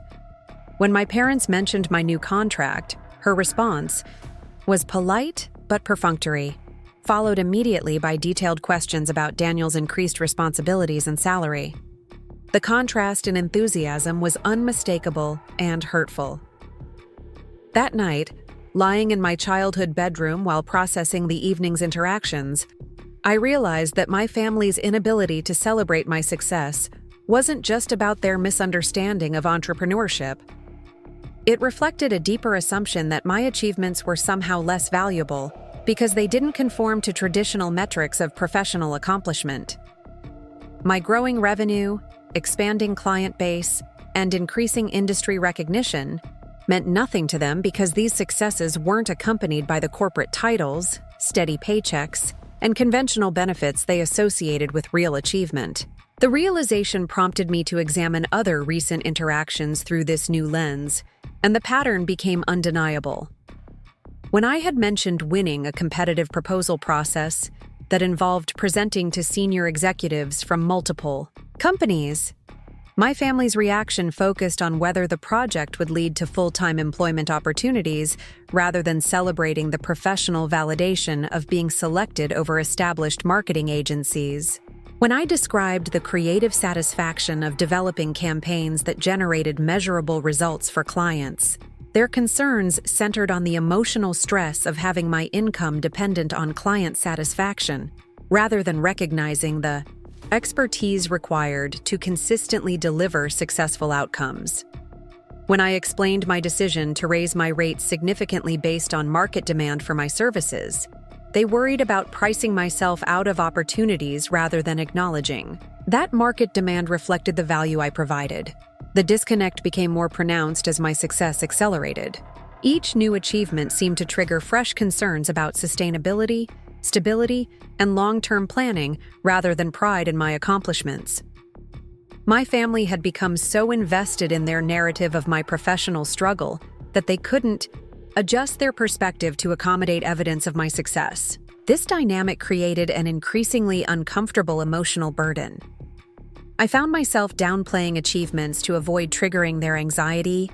When my parents mentioned my new contract, her response was polite but perfunctory, followed immediately by detailed questions about Daniel's increased responsibilities and salary. The contrast in enthusiasm was unmistakable and hurtful. That night, lying in my childhood bedroom while processing the evening's interactions, I realized that my family's inability to celebrate my success wasn't just about their misunderstanding of entrepreneurship. It reflected a deeper assumption that my achievements were somehow less valuable because they didn't conform to traditional metrics of professional accomplishment. My growing revenue, expanding client base, and increasing industry recognition meant nothing to them because these successes weren't accompanied by the corporate titles, steady paychecks, and conventional benefits they associated with real achievement. The realization prompted me to examine other recent interactions through this new lens, and the pattern became undeniable. When I had mentioned winning a competitive proposal process that involved presenting to senior executives from multiple companies, my family's reaction focused on whether the project would lead to full-time employment opportunities rather than celebrating the professional validation of being selected over established marketing agencies. When I described the creative satisfaction of developing campaigns that generated measurable results for clients, their concerns centered on the emotional stress of having my income dependent on client satisfaction, rather than recognizing the expertise required to consistently deliver successful outcomes. When I explained my decision to raise my rates significantly based on market demand for my services, they worried about pricing myself out of opportunities rather than acknowledging that market demand reflected the value I provided. The disconnect became more pronounced as my success accelerated. Each new achievement seemed to trigger fresh concerns about sustainability, stability, and long-term planning rather than pride in my accomplishments. My family had become so invested in their narrative of my professional struggle that they couldn't adjust their perspective to accommodate evidence of my success. This dynamic created an increasingly uncomfortable emotional burden. I found myself downplaying achievements to avoid triggering their anxiety,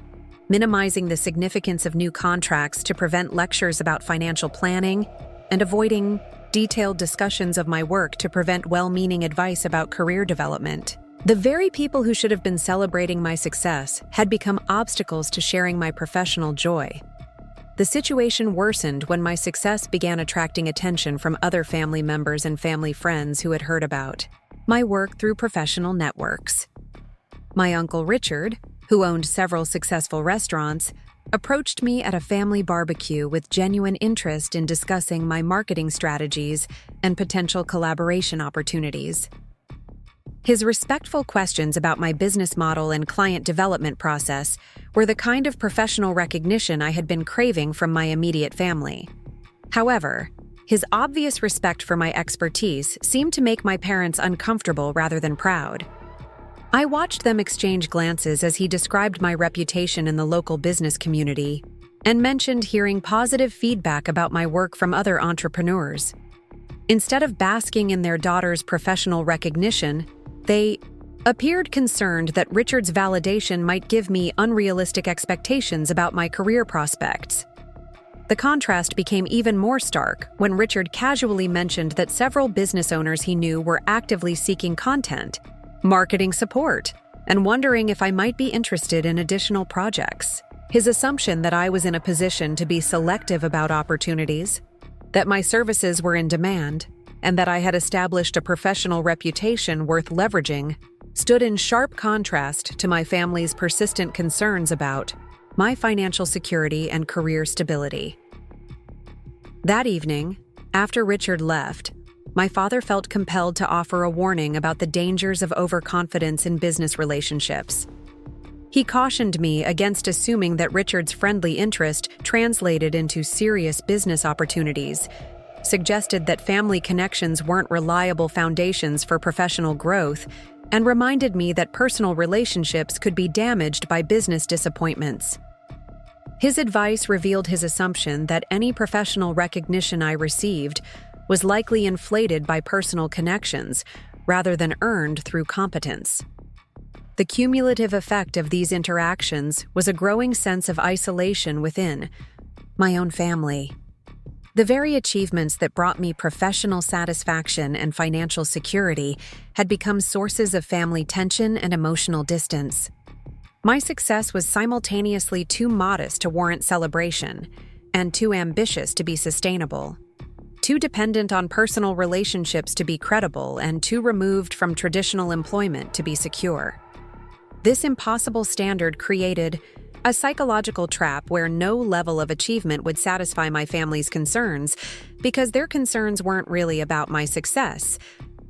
minimizing the significance of new contracts to prevent lectures about financial planning, and avoiding detailed discussions of my work to prevent well-meaning advice about career development. The very people who should have been celebrating my success had become obstacles to sharing my professional joy. The situation worsened when my success began attracting attention from other family members and family friends who had heard about my work through professional networks. My uncle Richard, who owned several successful restaurants, approached me at a family barbecue with genuine interest in discussing my marketing strategies and potential collaboration opportunities. His respectful questions about my business model and client development process were the kind of professional recognition I had been craving from my immediate family. However, his obvious respect for my expertise seemed to make my parents uncomfortable rather than proud. I watched them exchange glances as he described my reputation in the local business community and mentioned hearing positive feedback about my work from other entrepreneurs. Instead of basking in their daughter's professional recognition, they appeared concerned that Richard's validation might give me unrealistic expectations about my career prospects. The contrast became even more stark when Richard casually mentioned that several business owners he knew were actively seeking content, marketing support, and wondering if I might be interested in additional projects. His assumption that I was in a position to be selective about opportunities, that my services were in demand, and that I had established a professional reputation worth leveraging, stood in sharp contrast to my family's persistent concerns about my financial security and career stability. That evening, after Richard left, my father felt compelled to offer a warning about the dangers of overconfidence in business relationships. He cautioned me against assuming that Richard's friendly interest translated into serious business opportunities, suggested that family connections weren't reliable foundations for professional growth, and reminded me that personal relationships could be damaged by business disappointments. His advice revealed his assumption that any professional recognition I received was likely inflated by personal connections rather than earned through competence. The cumulative effect of these interactions was a growing sense of isolation within my own family. The very achievements that brought me professional satisfaction and financial security had become sources of family tension and emotional distance. My success was simultaneously too modest to warrant celebration and too ambitious to be sustainable, too dependent on personal relationships to be credible, and too removed from traditional employment to be secure. This impossible standard created a psychological trap where no level of achievement would satisfy my family's concerns, because their concerns weren't really about my success.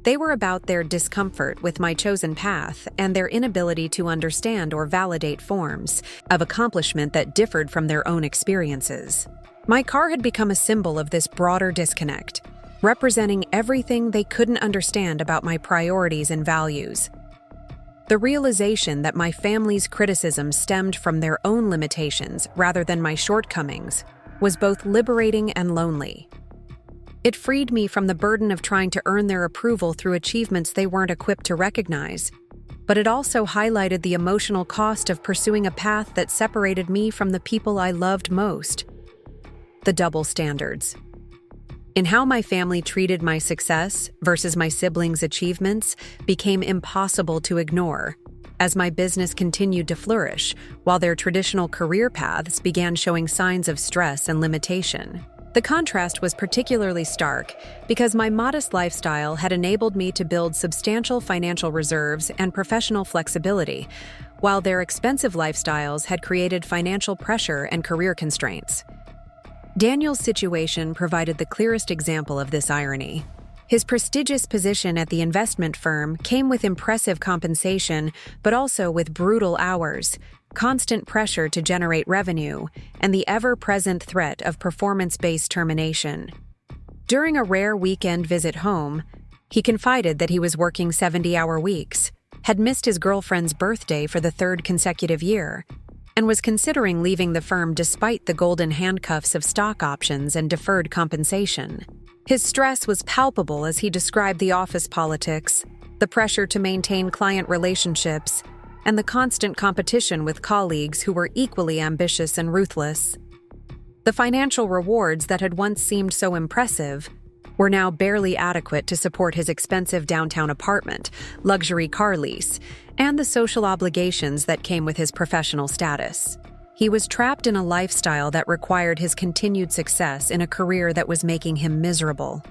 They were about their discomfort with my chosen path and their inability to understand or validate forms of accomplishment that differed from their own experiences. My car had become a symbol of this broader disconnect, representing everything they couldn't understand about my priorities and values. The realization that my family's criticism stemmed from their own limitations rather than my shortcomings was both liberating and lonely. It freed me from the burden of trying to earn their approval through achievements they weren't equipped to recognize, but it also highlighted the emotional cost of pursuing a path that separated me from the people I loved most. The double standards. In how my family treated my success versus my siblings' achievements became impossible to ignore as my business continued to flourish, while their traditional career paths began showing signs of stress and limitation. The contrast was particularly stark because my modest lifestyle had enabled me to build substantial financial reserves and professional flexibility, while their expensive lifestyles had created financial pressure and career constraints. Daniel's situation provided the clearest example of this irony. His prestigious position at the investment firm came with impressive compensation, but also with brutal hours, constant pressure to generate revenue, and the ever-present threat of performance-based termination. During a rare weekend visit home, he confided that he was working 70-hour weeks, had missed his girlfriend's birthday for the third consecutive year, and was considering leaving the firm despite the golden handcuffs of stock options and deferred compensation. His stress was palpable as he described the office politics, the pressure to maintain client relationships, and the constant competition with colleagues who were equally ambitious and ruthless. The financial rewards that had once seemed so impressive were now barely adequate to support his expensive downtown apartment, luxury car lease, and the social obligations that came with his professional status. He was trapped in a lifestyle that required his continued success in a career that was making him miserable.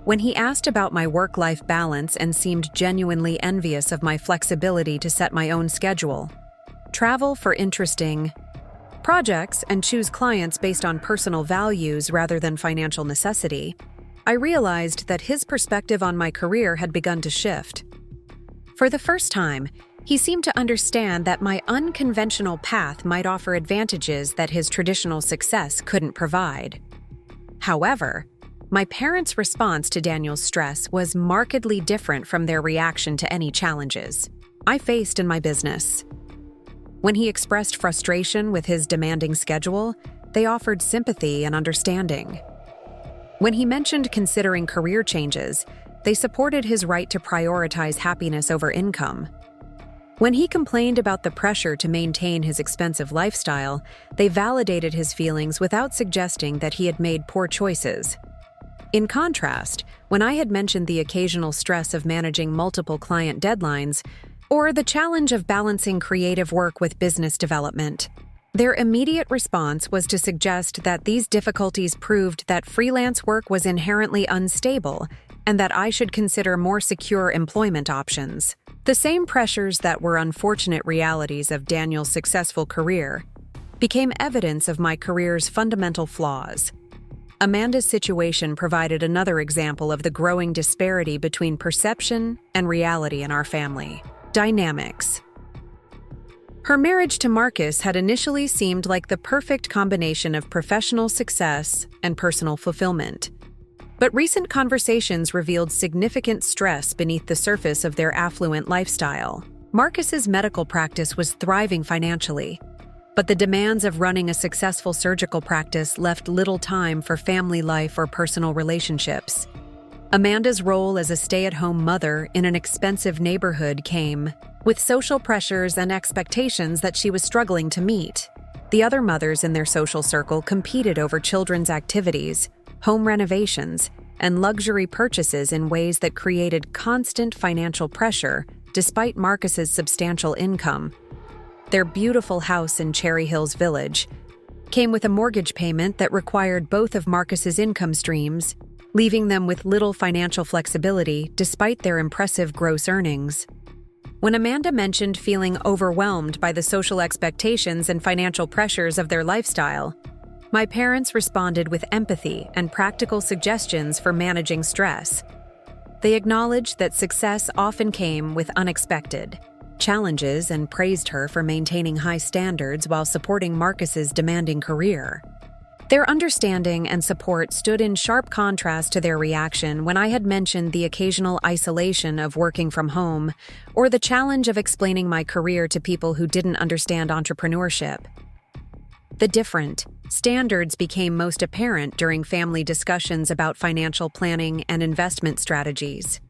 When he asked about my work-life balance and seemed genuinely envious of my flexibility to set my own schedule, travel for interesting projects, and choose clients based on personal values rather than financial necessity, I realized that his perspective on my career had begun to shift. For the first time, he seemed to understand that my unconventional path might offer advantages that his traditional success couldn't provide. However, my parents' response to Daniel's stress was markedly different from their reaction to any challenges I faced in my business. When he expressed frustration with his demanding schedule, they offered sympathy and understanding. When he mentioned considering career changes, they supported his right to prioritize happiness over income. When he complained about the pressure to maintain his expensive lifestyle, they validated his feelings without suggesting that he had made poor choices. In contrast, when I had mentioned the occasional stress of managing multiple client deadlines, or the challenge of balancing creative work with business development. Their immediate response was to suggest that these difficulties proved that freelance work was inherently unstable and that I should consider more secure employment options. The same pressures that were unfortunate realities of Daniel's successful career became evidence of my career's fundamental flaws. Amanda's situation provided another example of the growing disparity between perception and reality in our family. Dynamics. Her marriage to Marcus had initially seemed like the perfect combination of professional success and personal fulfillment. But recent conversations revealed significant stress beneath the surface of their affluent lifestyle. Marcus's medical practice was thriving financially, but the demands of running a successful surgical practice left little time for family life or personal relationships. Amanda's role as a stay-at-home mother in an expensive neighborhood came with social pressures and expectations that she was struggling to meet. The other mothers in their social circle competed over children's activities, home renovations, and luxury purchases in ways that created constant financial pressure despite Marcus's substantial income. Their beautiful house in Cherry Hills Village came with a mortgage payment that required both of Marcus's income streams, leaving them with little financial flexibility despite their impressive gross earnings. When Amanda mentioned feeling overwhelmed by the social expectations and financial pressures of their lifestyle, my parents responded with empathy and practical suggestions for managing stress. They acknowledged that success often came with unexpected challenges and praised her for maintaining high standards while supporting Marcus's demanding career. Their understanding and support stood in sharp contrast to their reaction when I had mentioned the occasional isolation of working from home or the challenge of explaining my career to people who didn't understand entrepreneurship. The different standards became most apparent during family discussions about financial planning and investment strategies.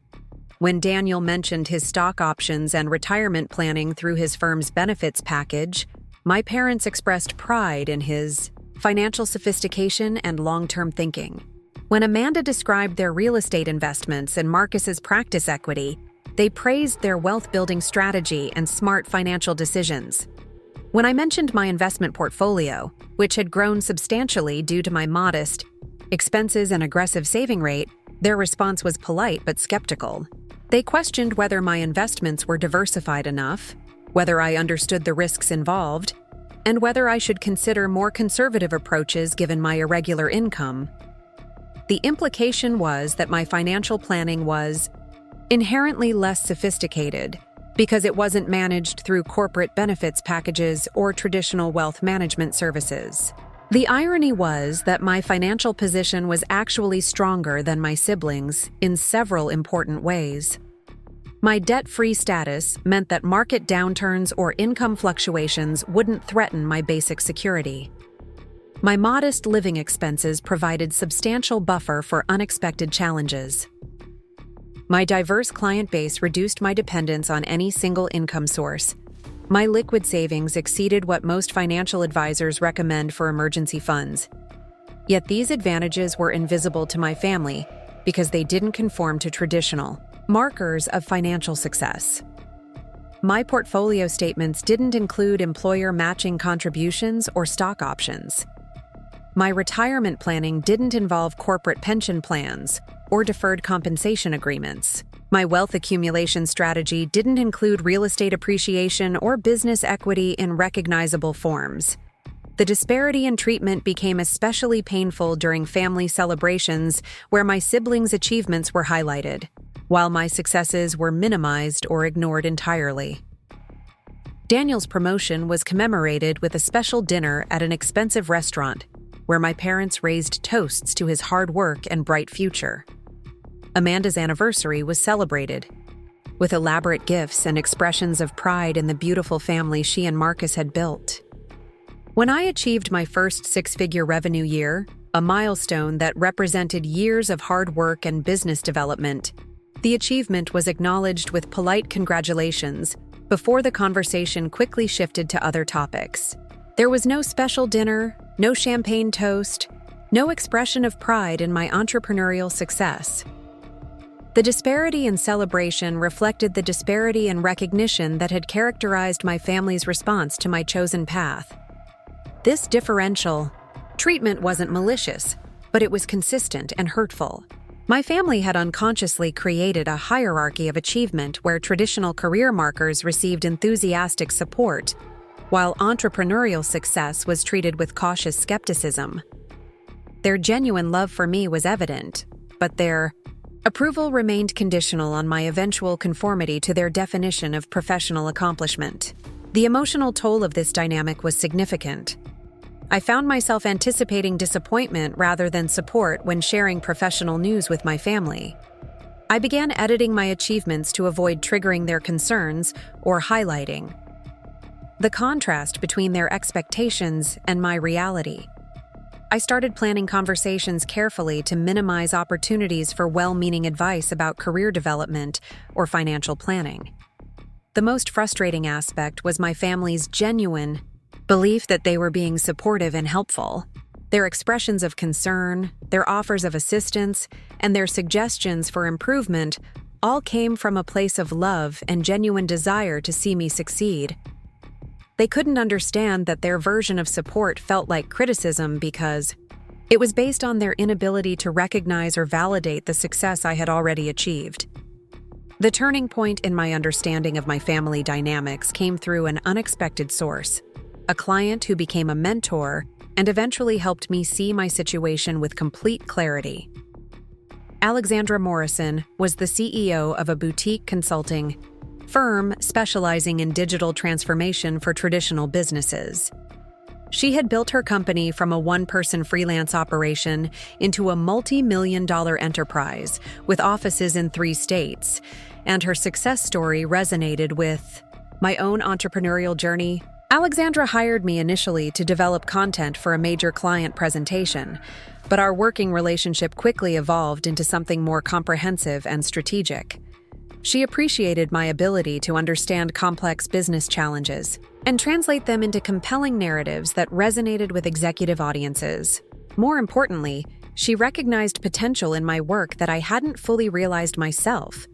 When Daniel mentioned his stock options and retirement planning through his firm's benefits package, my parents expressed pride in his financial sophistication and long-term thinking. When Amanda described their real estate investments and Marcus's practice equity, they praised their wealth-building strategy and smart financial decisions. When I mentioned my investment portfolio, which had grown substantially due to my modest expenses and aggressive saving rate, their response was polite but skeptical. They questioned whether my investments were diversified enough, whether I understood the risks involved, and whether I should consider more conservative approaches given my irregular income. The implication was that my financial planning was inherently less sophisticated because it wasn't managed through corporate benefits packages or traditional wealth management services. The irony was that my financial position was actually stronger than my siblings in several important ways. My debt-free status meant that market downturns or income fluctuations wouldn't threaten my basic security. My modest living expenses provided substantial buffer for unexpected challenges. My diverse client base reduced my dependence on any single income source. My liquid savings exceeded what most financial advisors recommend for emergency funds. Yet these advantages were invisible to my family because they didn't conform to traditional markers of financial success. My portfolio statements didn't include employer matching contributions or stock options. My retirement planning didn't involve corporate pension plans or deferred compensation agreements. My wealth accumulation strategy didn't include real estate appreciation or business equity in recognizable forms. The disparity in treatment became especially painful during family celebrations where my siblings' achievements were highlighted, while my successes were minimized or ignored entirely. Daniel's promotion was commemorated with a special dinner at an expensive restaurant where my parents raised toasts to his hard work and bright future. Amanda's anniversary was celebrated with elaborate gifts and expressions of pride in the beautiful family she and Marcus had built. When I achieved my first six-figure revenue year, a milestone that represented years of hard work and business development, the achievement was acknowledged with polite congratulations before the conversation quickly shifted to other topics. There was no special dinner, no champagne toast, no expression of pride in my entrepreneurial success. The disparity in celebration reflected the disparity in recognition that had characterized my family's response to my chosen path. This differential treatment wasn't malicious, but it was consistent and hurtful. My family had unconsciously created a hierarchy of achievement where traditional career markers received enthusiastic support, while entrepreneurial success was treated with cautious skepticism. Their genuine love for me was evident, but their approval remained conditional on my eventual conformity to their definition of professional accomplishment. The emotional toll of this dynamic was significant. I found myself anticipating disappointment rather than support when sharing professional news with my family. I began editing my achievements to avoid triggering their concerns or highlighting the contrast between their expectations and my reality. I started planning conversations carefully to minimize opportunities for well-meaning advice about career development or financial planning. The most frustrating aspect was my family's genuine belief that they were being supportive and helpful. Their expressions of concern, their offers of assistance, and their suggestions for improvement all came from a place of love and genuine desire to see me succeed. They couldn't understand that their version of support felt like criticism because it was based on their inability to recognize or validate the success I had already achieved. The turning point in my understanding of my family dynamics came through an unexpected source, a client who became a mentor and eventually helped me see my situation with complete clarity. Alexandra Morrison was the CEO of a boutique consulting firm specializing in digital transformation for traditional businesses. She had built her company from a one-person freelance operation into a multi-million-dollar enterprise with offices in 3 states, and her success story resonated with my own entrepreneurial journey. Alexandra hired me initially to develop content for a major client presentation, but our working relationship quickly evolved into something more comprehensive and strategic. She appreciated my ability to understand complex business challenges and translate them into compelling narratives that resonated with executive audiences. More importantly, she recognized potential in my work that I hadn't fully realized myself.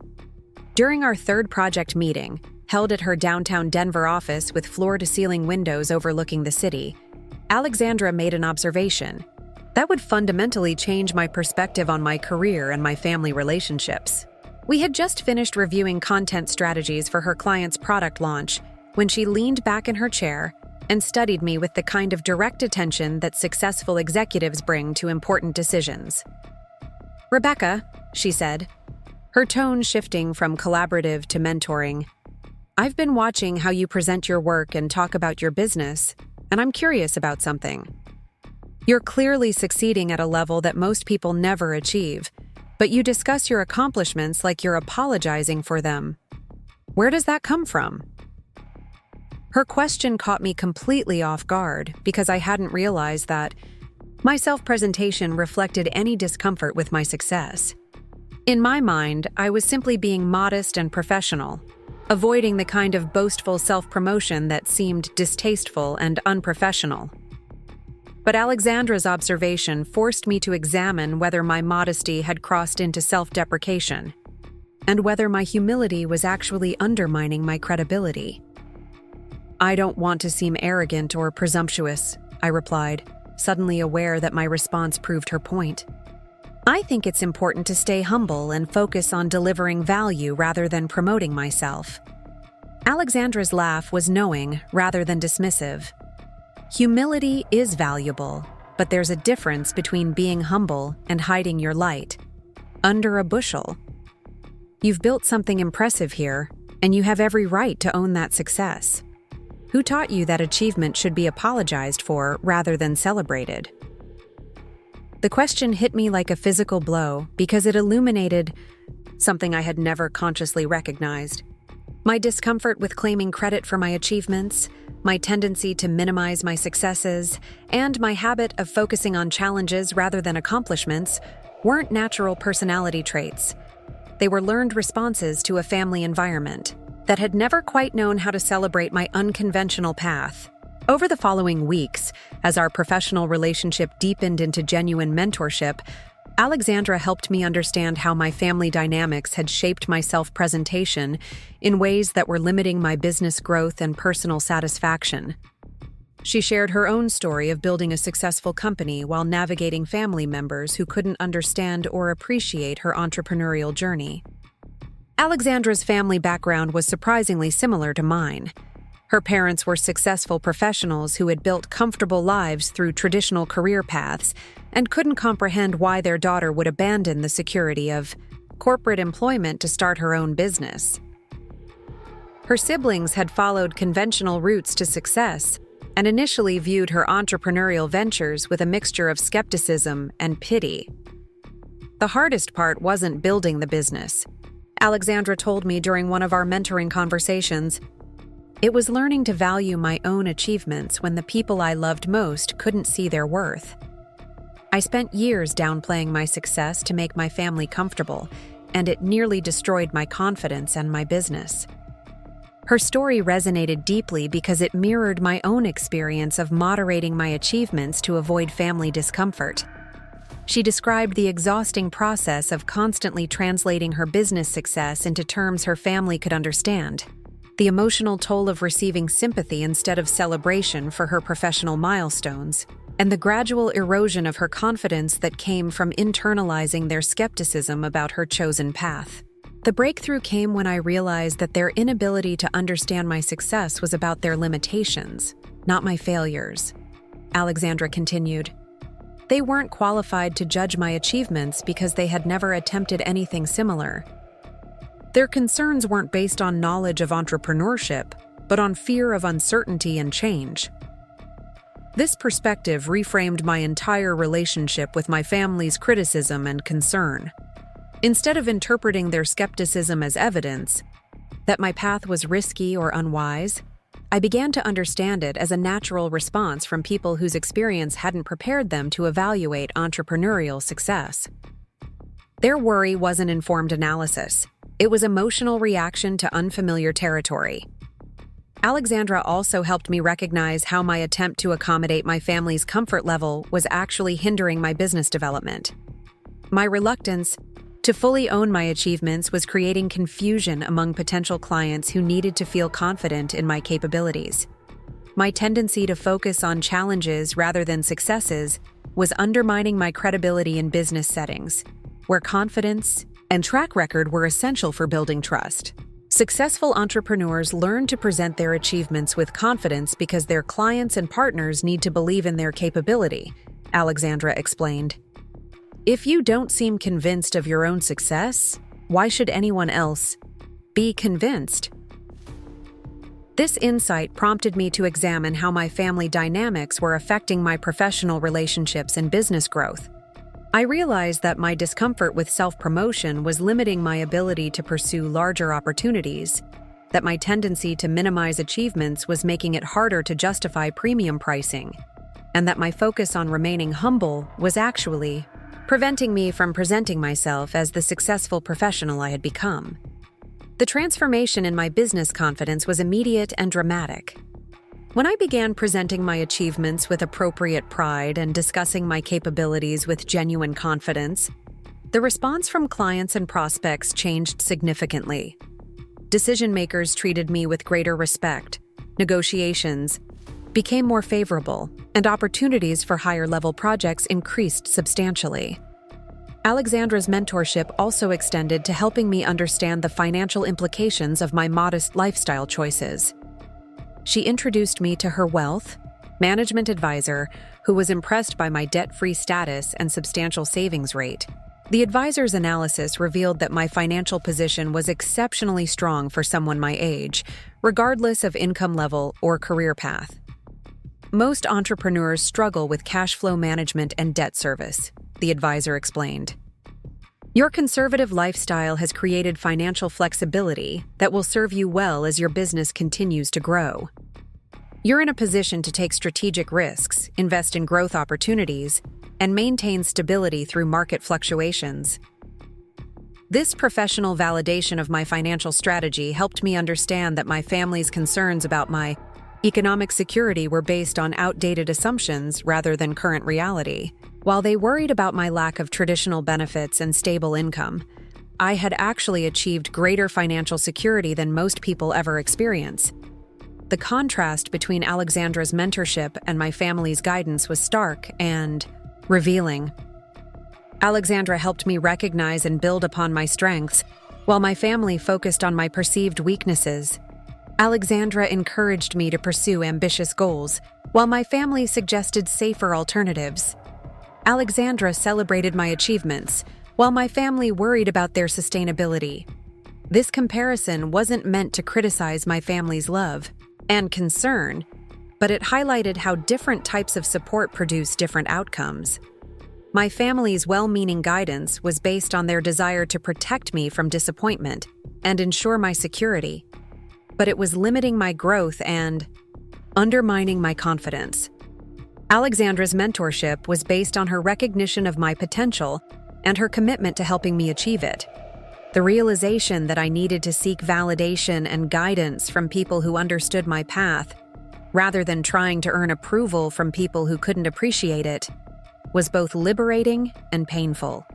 During our 3rd project meeting, held at her downtown Denver office with floor-to-ceiling windows overlooking the city, Alexandra made an observation that would fundamentally change my perspective on my career and my family relationships. We had just finished reviewing content strategies for her client's product launch when she leaned back in her chair and studied me with the kind of direct attention that successful executives bring to important decisions. "Rebecca," she said, her tone shifting from collaborative to mentoring, "I've been watching how you present your work and talk about your business, and I'm curious about something. You're clearly succeeding at a level that most people never achieve, but you discuss your accomplishments like you're apologizing for them. Where does that come from?" Her question caught me completely off guard because I hadn't realized that my self-presentation reflected any discomfort with my success. In my mind, I was simply being modest and professional, avoiding the kind of boastful self-promotion that seemed distasteful and unprofessional. But Alexandra's observation forced me to examine whether my modesty had crossed into self-deprecation, and whether my humility was actually undermining my credibility. "I don't want to seem arrogant or presumptuous," I replied, suddenly aware that my response proved her point. "I think it's important to stay humble and focus on delivering value rather than promoting myself." Alexandra's laugh was knowing rather than dismissive. Humility is valuable, but there's a difference between being humble and hiding your light under a bushel. You've built something impressive here, and you have every right to own that success. Who taught you that achievement should be apologized for rather than celebrated? The question hit me like a physical blow because it illuminated something I had never consciously recognized. My discomfort with claiming credit for my achievements, my tendency to minimize my successes, and my habit of focusing on challenges rather than accomplishments weren't natural personality traits. They were learned responses to a family environment that had never quite known how to celebrate my unconventional path. Over the following weeks, as our professional relationship deepened into genuine mentorship, Alexandra helped me understand how my family dynamics had shaped my self-presentation in ways that were limiting my business growth and personal satisfaction. She shared her own story of building a successful company while navigating family members who couldn't understand or appreciate her entrepreneurial journey. Alexandra's family background was surprisingly similar to mine. Her parents were successful professionals who had built comfortable lives through traditional career paths and couldn't comprehend why their daughter would abandon the security of corporate employment to start her own business. Her siblings had followed conventional routes to success and initially viewed her entrepreneurial ventures with a mixture of skepticism and pity. The hardest part wasn't building the business, Alexandra told me during one of our mentoring conversations. It was learning to value my own achievements when the people I loved most couldn't see their worth. I spent years downplaying my success to make my family comfortable, and it nearly destroyed my confidence and my business. Her story resonated deeply because it mirrored my own experience of moderating my achievements to avoid family discomfort. She described the exhausting process of constantly translating her business success into terms her family could understand, the emotional toll of receiving sympathy instead of celebration for her professional milestones, and the gradual erosion of her confidence that came from internalizing their skepticism about her chosen path. The breakthrough came when I realized that their inability to understand my success was about their limitations, not my failures. Alexandra continued, "They weren't qualified to judge my achievements because they had never attempted anything similar. Their concerns weren't based on knowledge of entrepreneurship, but on fear of uncertainty and change." This perspective reframed my entire relationship with my family's criticism and concern. Instead of interpreting their skepticism as evidence that my path was risky or unwise, I began to understand it as a natural response from people whose experience hadn't prepared them to evaluate entrepreneurial success. Their worry wasn't informed analysis. It was emotional reaction to unfamiliar territory. Alexandra also helped me recognize how my attempt to accommodate my family's comfort level was actually hindering my business development. My reluctance to fully own my achievements was creating confusion among potential clients who needed to feel confident in my capabilities. My tendency to focus on challenges rather than successes was undermining my credibility in business settings, where confidence and track record were essential for building trust. Successful entrepreneurs learn to present their achievements with confidence because their clients and partners need to believe in their capability, Alexandra explained. If you don't seem convinced of your own success, why should anyone else be convinced? This insight prompted me to examine how my family dynamics were affecting my professional relationships and business growth. I realized that my discomfort with self-promotion was limiting my ability to pursue larger opportunities, that my tendency to minimize achievements was making it harder to justify premium pricing, and that my focus on remaining humble was actually preventing me from presenting myself as the successful professional I had become. The transformation in my business confidence was immediate and dramatic. When I began presenting my achievements with appropriate pride and discussing my capabilities with genuine confidence, the response from clients and prospects changed significantly. Decision-makers treated me with greater respect, negotiations became more favorable, and opportunities for higher-level projects increased substantially. Alexandra's mentorship also extended to helping me understand the financial implications of my modest lifestyle choices. She introduced me to her wealth management advisor, who was impressed by my debt-free status and substantial savings rate. The advisor's analysis revealed that my financial position was exceptionally strong for someone my age, regardless of income level or career path. Most entrepreneurs struggle with cash flow management and debt service, the advisor explained. Your conservative lifestyle has created financial flexibility that will serve you well as your business continues to grow. You're in a position to take strategic risks, invest in growth opportunities, and maintain stability through market fluctuations. This professional validation of my financial strategy helped me understand that my family's concerns about my economic security were based on outdated assumptions rather than current reality. While they worried about my lack of traditional benefits and stable income, I had actually achieved greater financial security than most people ever experience. The contrast between Alexandra's mentorship and my family's guidance was stark and revealing. Alexandra helped me recognize and build upon my strengths, while my family focused on my perceived weaknesses. Alexandra encouraged me to pursue ambitious goals, while my family suggested safer alternatives. Alexandra celebrated my achievements, while my family worried about their sustainability. This comparison wasn't meant to criticize my family's love and concern, but it highlighted how different types of support produce different outcomes. My family's well-meaning guidance was based on their desire to protect me from disappointment and ensure my security, but it was limiting my growth and undermining my confidence. Alexandra's mentorship was based on her recognition of my potential and her commitment to helping me achieve it. The realization that I needed to seek validation and guidance from people who understood my path, rather than trying to earn approval from people who couldn't appreciate it, was both liberating and painful.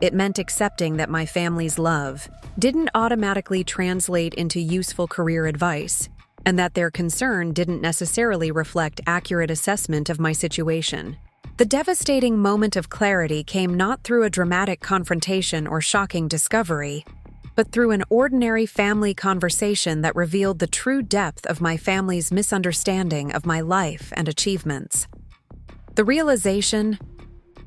It meant accepting that my family's love didn't automatically translate into useful career advice, and that their concern didn't necessarily reflect accurate assessment of my situation. The devastating moment of clarity came not through a dramatic confrontation or shocking discovery, but through an ordinary family conversation that revealed the true depth of my family's misunderstanding of my life and achievements. The realization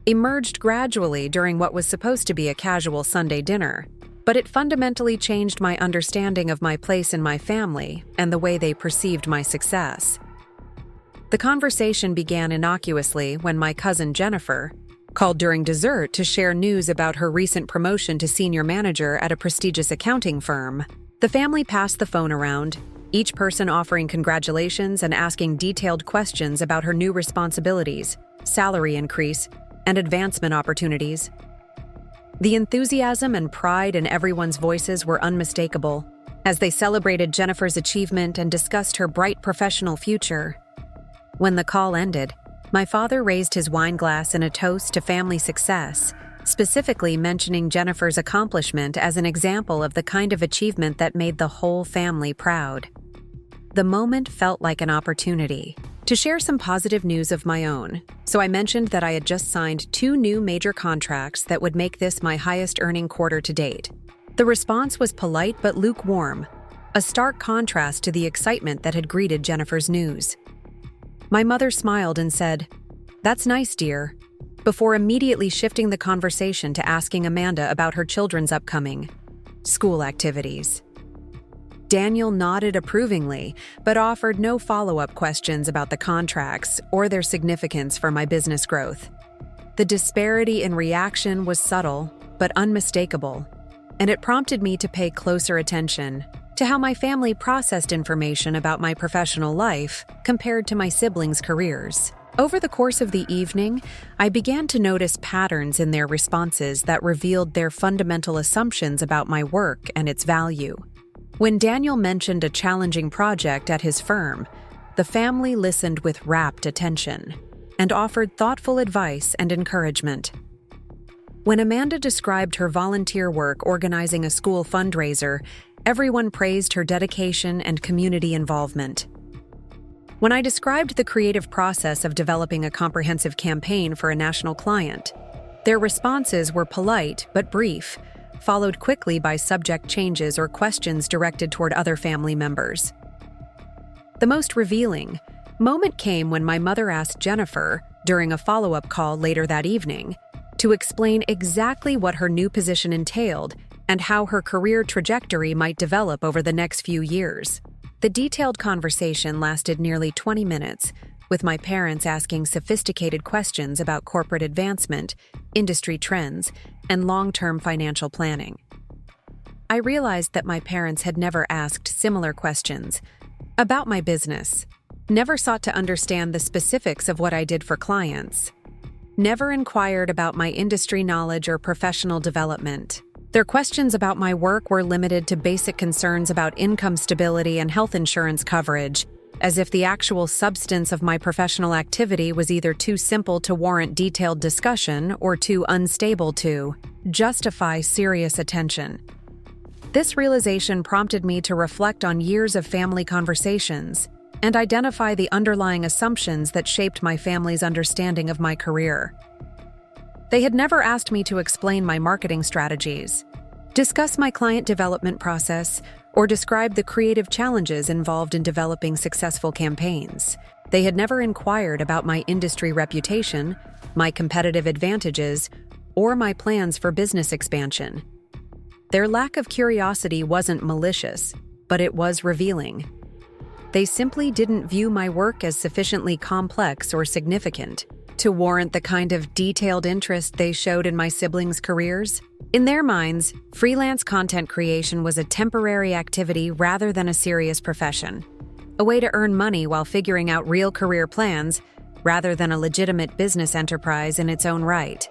emerged gradually during what was supposed to be a casual Sunday dinner, but it fundamentally changed my understanding of my place in my family and the way they perceived my success. The conversation began innocuously when my cousin Jennifer called during dessert to share news about her recent promotion to senior manager at a prestigious accounting firm. The family passed the phone around, each person offering congratulations and asking detailed questions about her new responsibilities, salary increase, and advancement opportunities. The enthusiasm and pride in everyone's voices were unmistakable as they celebrated Jennifer's achievement and discussed her bright professional future. When the call ended, my father raised his wine glass in a toast to family success, specifically mentioning Jennifer's accomplishment as an example of the kind of achievement that made the whole family proud. The moment felt like an opportunity to share some positive news of my own, so I mentioned that I had just signed 2 new major contracts that would make this my highest-earning quarter to date. The response was polite but lukewarm, a stark contrast to the excitement that had greeted Jennifer's news. My mother smiled and said, "That's nice, dear," before immediately shifting the conversation to asking Amanda about her children's upcoming school activities. Daniel nodded approvingly, but offered no follow-up questions about the contracts or their significance for my business growth. The disparity in reaction was subtle, but unmistakable, and it prompted me to pay closer attention to how my family processed information about my professional life compared to my siblings' careers. Over the course of the evening, I began to notice patterns in their responses that revealed their fundamental assumptions about my work and its value. When Daniel mentioned a challenging project at his firm, the family listened with rapt attention and offered thoughtful advice and encouragement. When Amanda described her volunteer work organizing a school fundraiser, everyone praised her dedication and community involvement. When I described the creative process of developing a comprehensive campaign for a national client, their responses were polite but brief, followed quickly by subject changes or questions directed toward other family members. The most revealing moment came when my mother asked Jennifer, during a follow-up call later that evening, to explain exactly what her new position entailed and how her career trajectory might develop over the next few years. The detailed conversation lasted nearly 20 minutes, with my parents asking sophisticated questions about corporate advancement, industry trends, and long-term financial planning. I realized that my parents had never asked similar questions about my business, never sought to understand the specifics of what I did for clients, never inquired about my industry knowledge or professional development. Their questions about my work were limited to basic concerns about income stability and health insurance coverage, as if the actual substance of my professional activity was either too simple to warrant detailed discussion or too unstable to justify serious attention. This realization prompted me to reflect on years of family conversations and identify the underlying assumptions that shaped my family's understanding of my career. They had never asked me to explain my marketing strategies, discuss my client development process, or describe the creative challenges involved in developing successful campaigns. They had never inquired about my industry reputation, my competitive advantages, or my plans for business expansion. Their lack of curiosity wasn't malicious, but it was revealing. They simply didn't view my work as sufficiently complex or significant to warrant the kind of detailed interest they showed in my siblings' careers. In their minds, freelance content creation was a temporary activity rather than a serious profession, a way to earn money while figuring out real career plans rather than a legitimate business enterprise in its own right.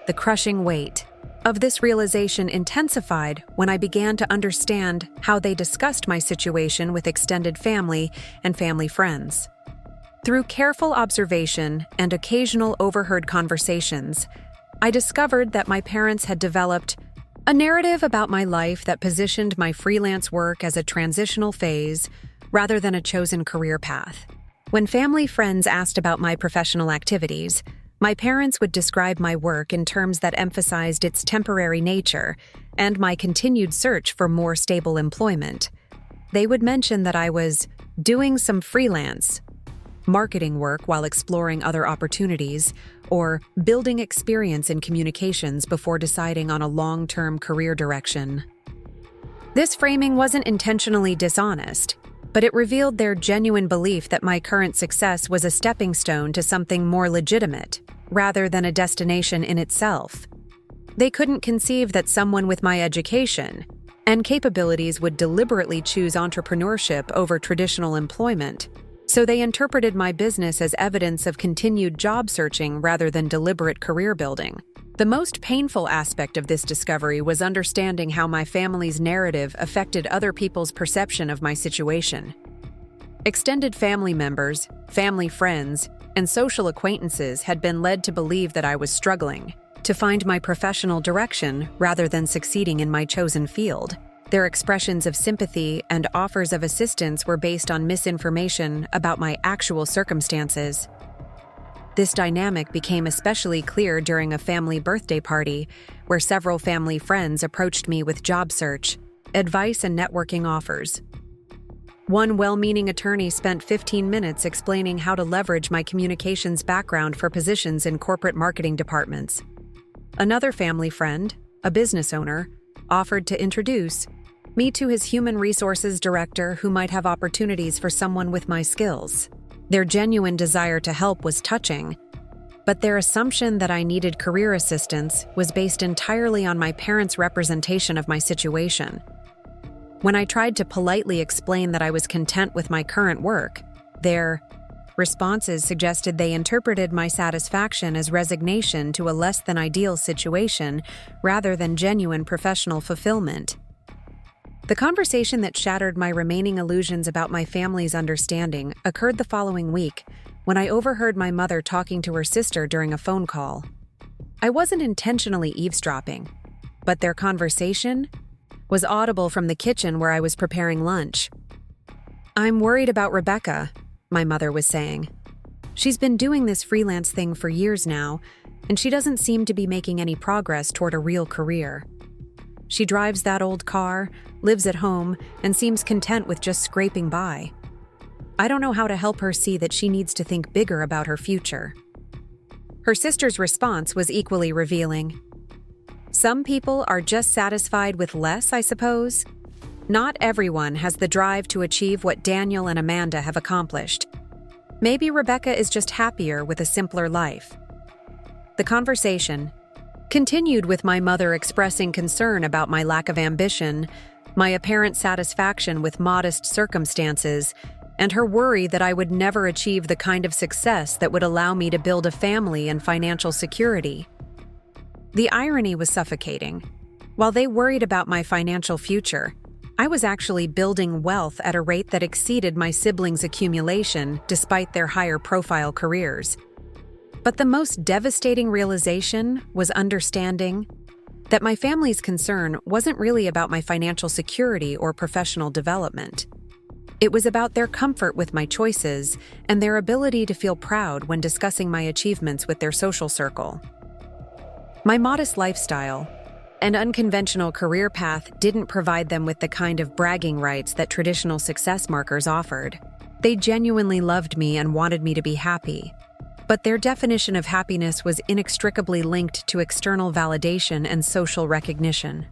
The crushing weight of this realization intensified when I began to understand how they discussed my situation with extended family and family friends. Through careful observation and occasional overheard conversations, I discovered that my parents had developed a narrative about my life that positioned my freelance work as a transitional phase rather than a chosen career path. When family friends asked about my professional activities, my parents would describe my work in terms that emphasized its temporary nature and my continued search for more stable employment. They would mention that I was doing some freelance marketing work while exploring other opportunities, or building experience in communications before deciding on a long-term career direction. This framing wasn't intentionally dishonest, but it revealed their genuine belief that my current success was a stepping stone to something more legitimate, rather than a destination in itself. They couldn't conceive that someone with my education and capabilities would deliberately choose entrepreneurship over traditional employment, so they interpreted my business as evidence of continued job searching rather than deliberate career building. The most painful aspect of this discovery was understanding how my family's narrative affected other people's perception of my situation. Extended family members, family friends, and social acquaintances had been led to believe that I was struggling to find my professional direction rather than succeeding in my chosen field. Their expressions of sympathy and offers of assistance were based on misinformation about my actual circumstances. This dynamic became especially clear during a family birthday party, where several family friends approached me with job search, advice, and networking offers. One well-meaning attorney spent 15 minutes explaining how to leverage my communications background for positions in corporate marketing departments. Another family friend, a business owner, offered to introduce me to his human resources director who might have opportunities for someone with my skills. Their genuine desire to help was touching, but their assumption that I needed career assistance was based entirely on my parents' representation of my situation. When I tried to politely explain that I was content with my current work, their responses suggested they interpreted my satisfaction as resignation to a less-than-ideal situation rather than genuine professional fulfillment. The conversation that shattered my remaining illusions about my family's understanding occurred the following week, when I overheard my mother talking to her sister during a phone call. I wasn't intentionally eavesdropping, but their conversation was audible from the kitchen where I was preparing lunch. "I'm worried about Rebecca," my mother was saying. "She's been doing this freelance thing for years now, and she doesn't seem to be making any progress toward a real career. She drives that old car, lives at home, and seems content with just scraping by. I don't know how to help her see that she needs to think bigger about her future." Her sister's response was equally revealing. "Some people are just satisfied with less, I suppose. Not everyone has the drive to achieve what Daniel and Amanda have accomplished. Maybe Rebecca is just happier with a simpler life." The conversation continued with my mother expressing concern about my lack of ambition, my apparent satisfaction with modest circumstances, and her worry that I would never achieve the kind of success that would allow me to build a family and financial security. The irony was suffocating. While they worried about my financial future, I was actually building wealth at a rate that exceeded my siblings' accumulation despite their higher profile careers. But the most devastating realization was understanding that my family's concern wasn't really about my financial security or professional development. It was about their comfort with my choices and their ability to feel proud when discussing my achievements with their social circle. My modest lifestyle and unconventional career path didn't provide them with the kind of bragging rights that traditional success markers offered. They genuinely loved me and wanted me to be happy, but their definition of happiness was inextricably linked to external validation and social recognition.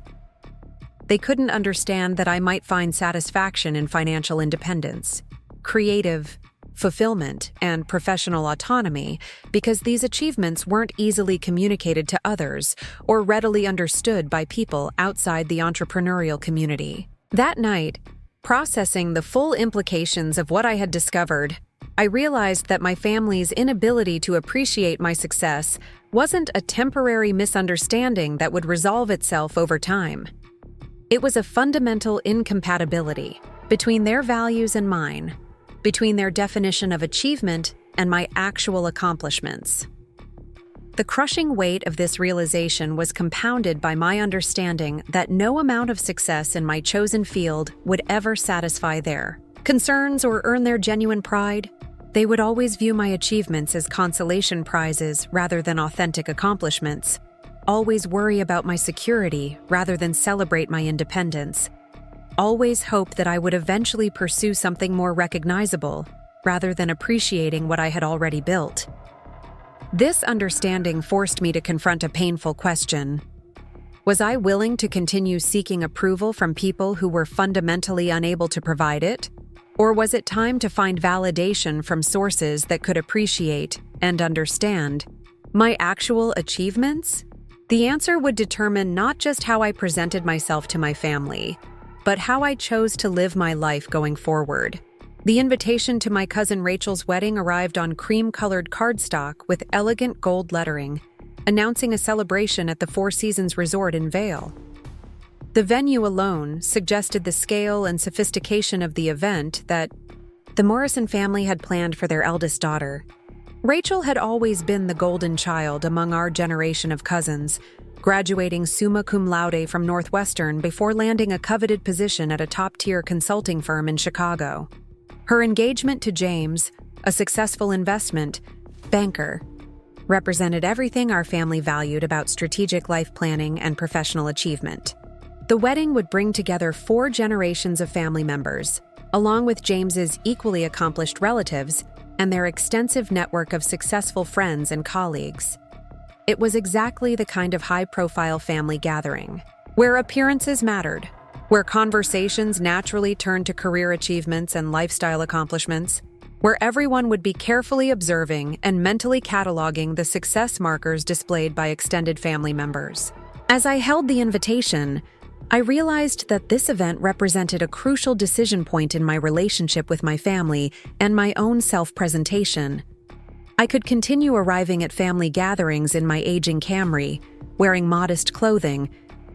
They couldn't understand that I might find satisfaction in financial independence, creative fulfillment, and professional autonomy because these achievements weren't easily communicated to others or readily understood by people outside the entrepreneurial community. That night, processing the full implications of what I had discovered, I realized that my family's inability to appreciate my success wasn't a temporary misunderstanding that would resolve itself over time. It was a fundamental incompatibility between their values and mine, between their definition of achievement and my actual accomplishments. The crushing weight of this realization was compounded by my understanding that no amount of success in my chosen field would ever satisfy their concerns or earn their genuine pride. They would always view my achievements as consolation prizes rather than authentic accomplishments, always worry about my security rather than celebrate my independence, always hope that I would eventually pursue something more recognizable rather than appreciating what I had already built. This understanding forced me to confront a painful question. Was I willing to continue seeking approval from people who were fundamentally unable to provide it? Or was it time to find validation from sources that could appreciate and understand my actual achievements? The answer would determine not just how I presented myself to my family, but how I chose to live my life going forward. The invitation to my cousin Rachel's wedding arrived on cream-colored cardstock with elegant gold lettering, announcing a celebration at the Four Seasons Resort in Vail. The venue alone suggested the scale and sophistication of the event that the Morrison family had planned for their eldest daughter. Rachel had always been the golden child among our generation of cousins, graduating summa cum laude from Northwestern before landing a coveted position at a top-tier consulting firm in Chicago. Her engagement to James, a successful investment banker, represented everything our family valued about strategic life planning and professional achievement. The wedding would bring together 4 generations of family members, along with James's equally accomplished relatives and their extensive network of successful friends and colleagues. It was exactly the kind of high-profile family gathering, where appearances mattered, where conversations naturally turned to career achievements and lifestyle accomplishments, where everyone would be carefully observing and mentally cataloging the success markers displayed by extended family members. As I held the invitation, I realized that this event represented a crucial decision point in my relationship with my family and my own self-presentation. I could continue arriving at family gatherings in my aging Camry, wearing modest clothing,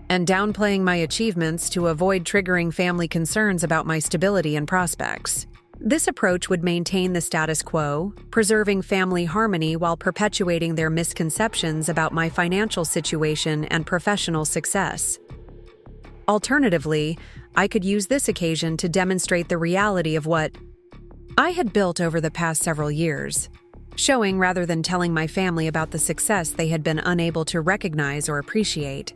and downplaying my achievements to avoid triggering family concerns about my stability and prospects. This approach would maintain the status quo, preserving family harmony while perpetuating their misconceptions about my financial situation and professional success. Alternatively, I could use this occasion to demonstrate the reality of what I had built over the past several years, showing rather than telling my family about the success they had been unable to recognize or appreciate.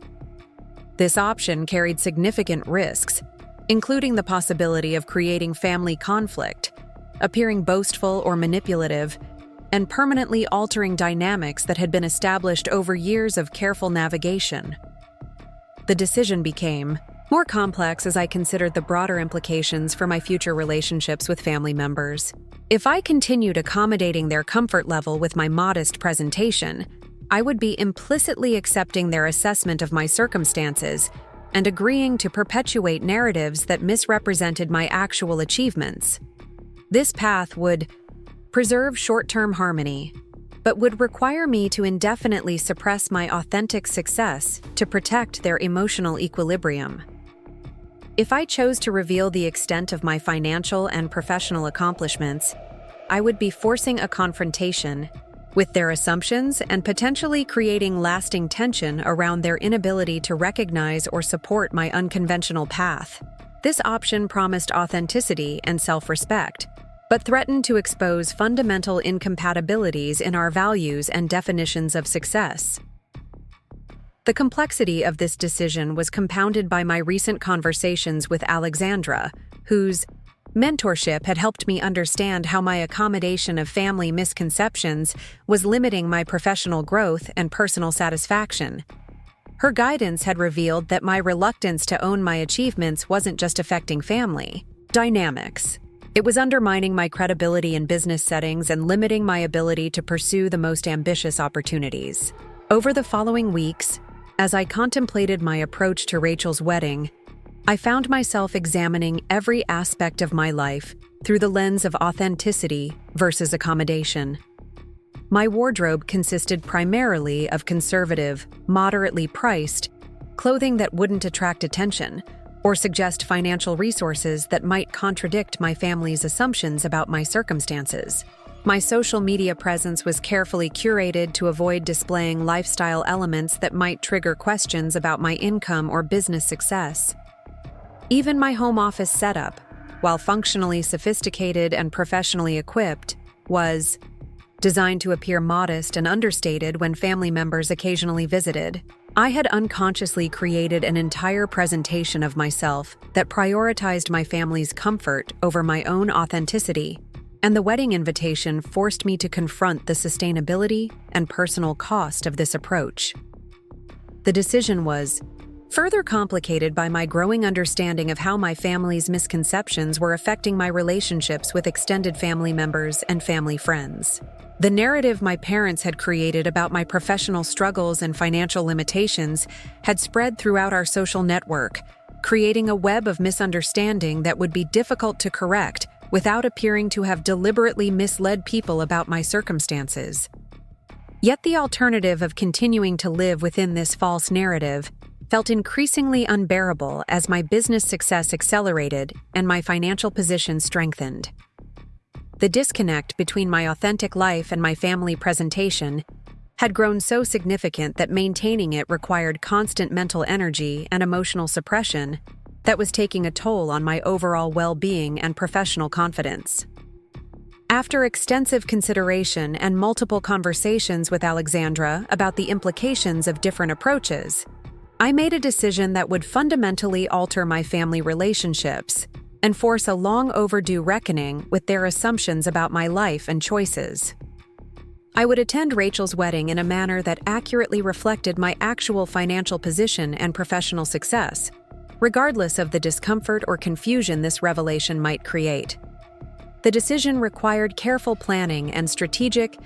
This option carried significant risks, including the possibility of creating family conflict, appearing boastful or manipulative, and permanently altering dynamics that had been established over years of careful navigation. The decision became more complex as I considered the broader implications for my future relationships with family members. If I continued accommodating their comfort level with my modest presentation, I would be implicitly accepting their assessment of my circumstances and agreeing to perpetuate narratives that misrepresented my actual achievements. This path would preserve short-term harmony, but would require me to indefinitely suppress my authentic success to protect their emotional equilibrium. If I chose to reveal the extent of my financial and professional accomplishments, I would be forcing a confrontation with their assumptions and potentially creating lasting tension around their inability to recognize or support my unconventional path. This option promised authenticity and self-respect, but threatened to expose fundamental incompatibilities in our values and definitions of success. The complexity of this decision was compounded by my recent conversations with Alexandra, whose mentorship had helped me understand how my accommodation of family misconceptions was limiting my professional growth and personal satisfaction. Her guidance had revealed that my reluctance to own my achievements wasn't just affecting family dynamics. It was undermining my credibility in business settings and limiting my ability to pursue the most ambitious opportunities. Over the following weeks, as I contemplated my approach to Rachel's wedding, I found myself examining every aspect of my life through the lens of authenticity versus accommodation. My wardrobe consisted primarily of conservative, moderately priced clothing that wouldn't attract attention or suggest financial resources that might contradict my family's assumptions about my circumstances. My social media presence was carefully curated to avoid displaying lifestyle elements that might trigger questions about my income or business success. Even my home office setup, while functionally sophisticated and professionally equipped, was designed to appear modest and understated when family members occasionally visited. I had unconsciously created an entire presentation of myself that prioritized my family's comfort over my own authenticity, and the wedding invitation forced me to confront the sustainability and personal cost of this approach. The decision was further complicated by my growing understanding of how my family's misconceptions were affecting my relationships with extended family members and family friends. The narrative my parents had created about my professional struggles and financial limitations had spread throughout our social network, creating a web of misunderstanding that would be difficult to correct without appearing to have deliberately misled people about my circumstances. Yet the alternative of continuing to live within this false narrative felt increasingly unbearable as my business success accelerated and my financial position strengthened. The disconnect between my authentic life and my family presentation had grown so significant that maintaining it required constant mental energy and emotional suppression that was taking a toll on my overall well-being and professional confidence. After extensive consideration and multiple conversations with Alexandra about the implications of different approaches, I made a decision that would fundamentally alter my family relationships and force a long overdue reckoning with their assumptions about my life and choices. I would attend Rachel's wedding in a manner that accurately reflected my actual financial position and professional success, regardless of the discomfort or confusion this revelation might create. The decision required careful planning and strategic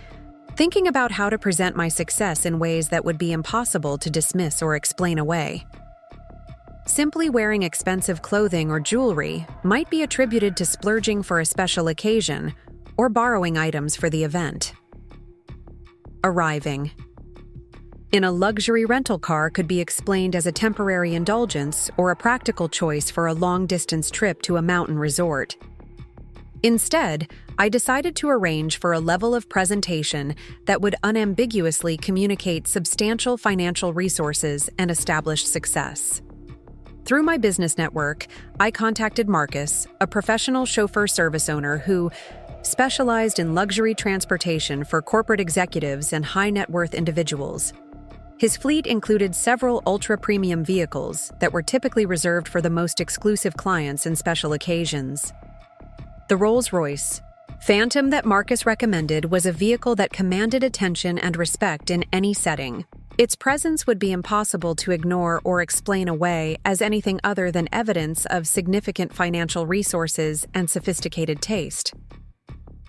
thinking about how to present my success in ways that would be impossible to dismiss or explain away. Simply wearing expensive clothing or jewelry might be attributed to splurging for a special occasion or borrowing items for the event. Arriving in a luxury rental car could be explained as a temporary indulgence or a practical choice for a long-distance trip to a mountain resort. Instead, I decided to arrange for a level of presentation that would unambiguously communicate substantial financial resources and established success. Through my business network, I contacted Marcus, a professional chauffeur service owner who specialized in luxury transportation for corporate executives and high-net-worth individuals. His fleet included several ultra-premium vehicles that were typically reserved for the most exclusive clients and special occasions. The Rolls Royce Phantom that Marcus recommended was a vehicle that commanded attention and respect in any setting. Its presence would be impossible to ignore or explain away as anything other than evidence of significant financial resources and sophisticated taste.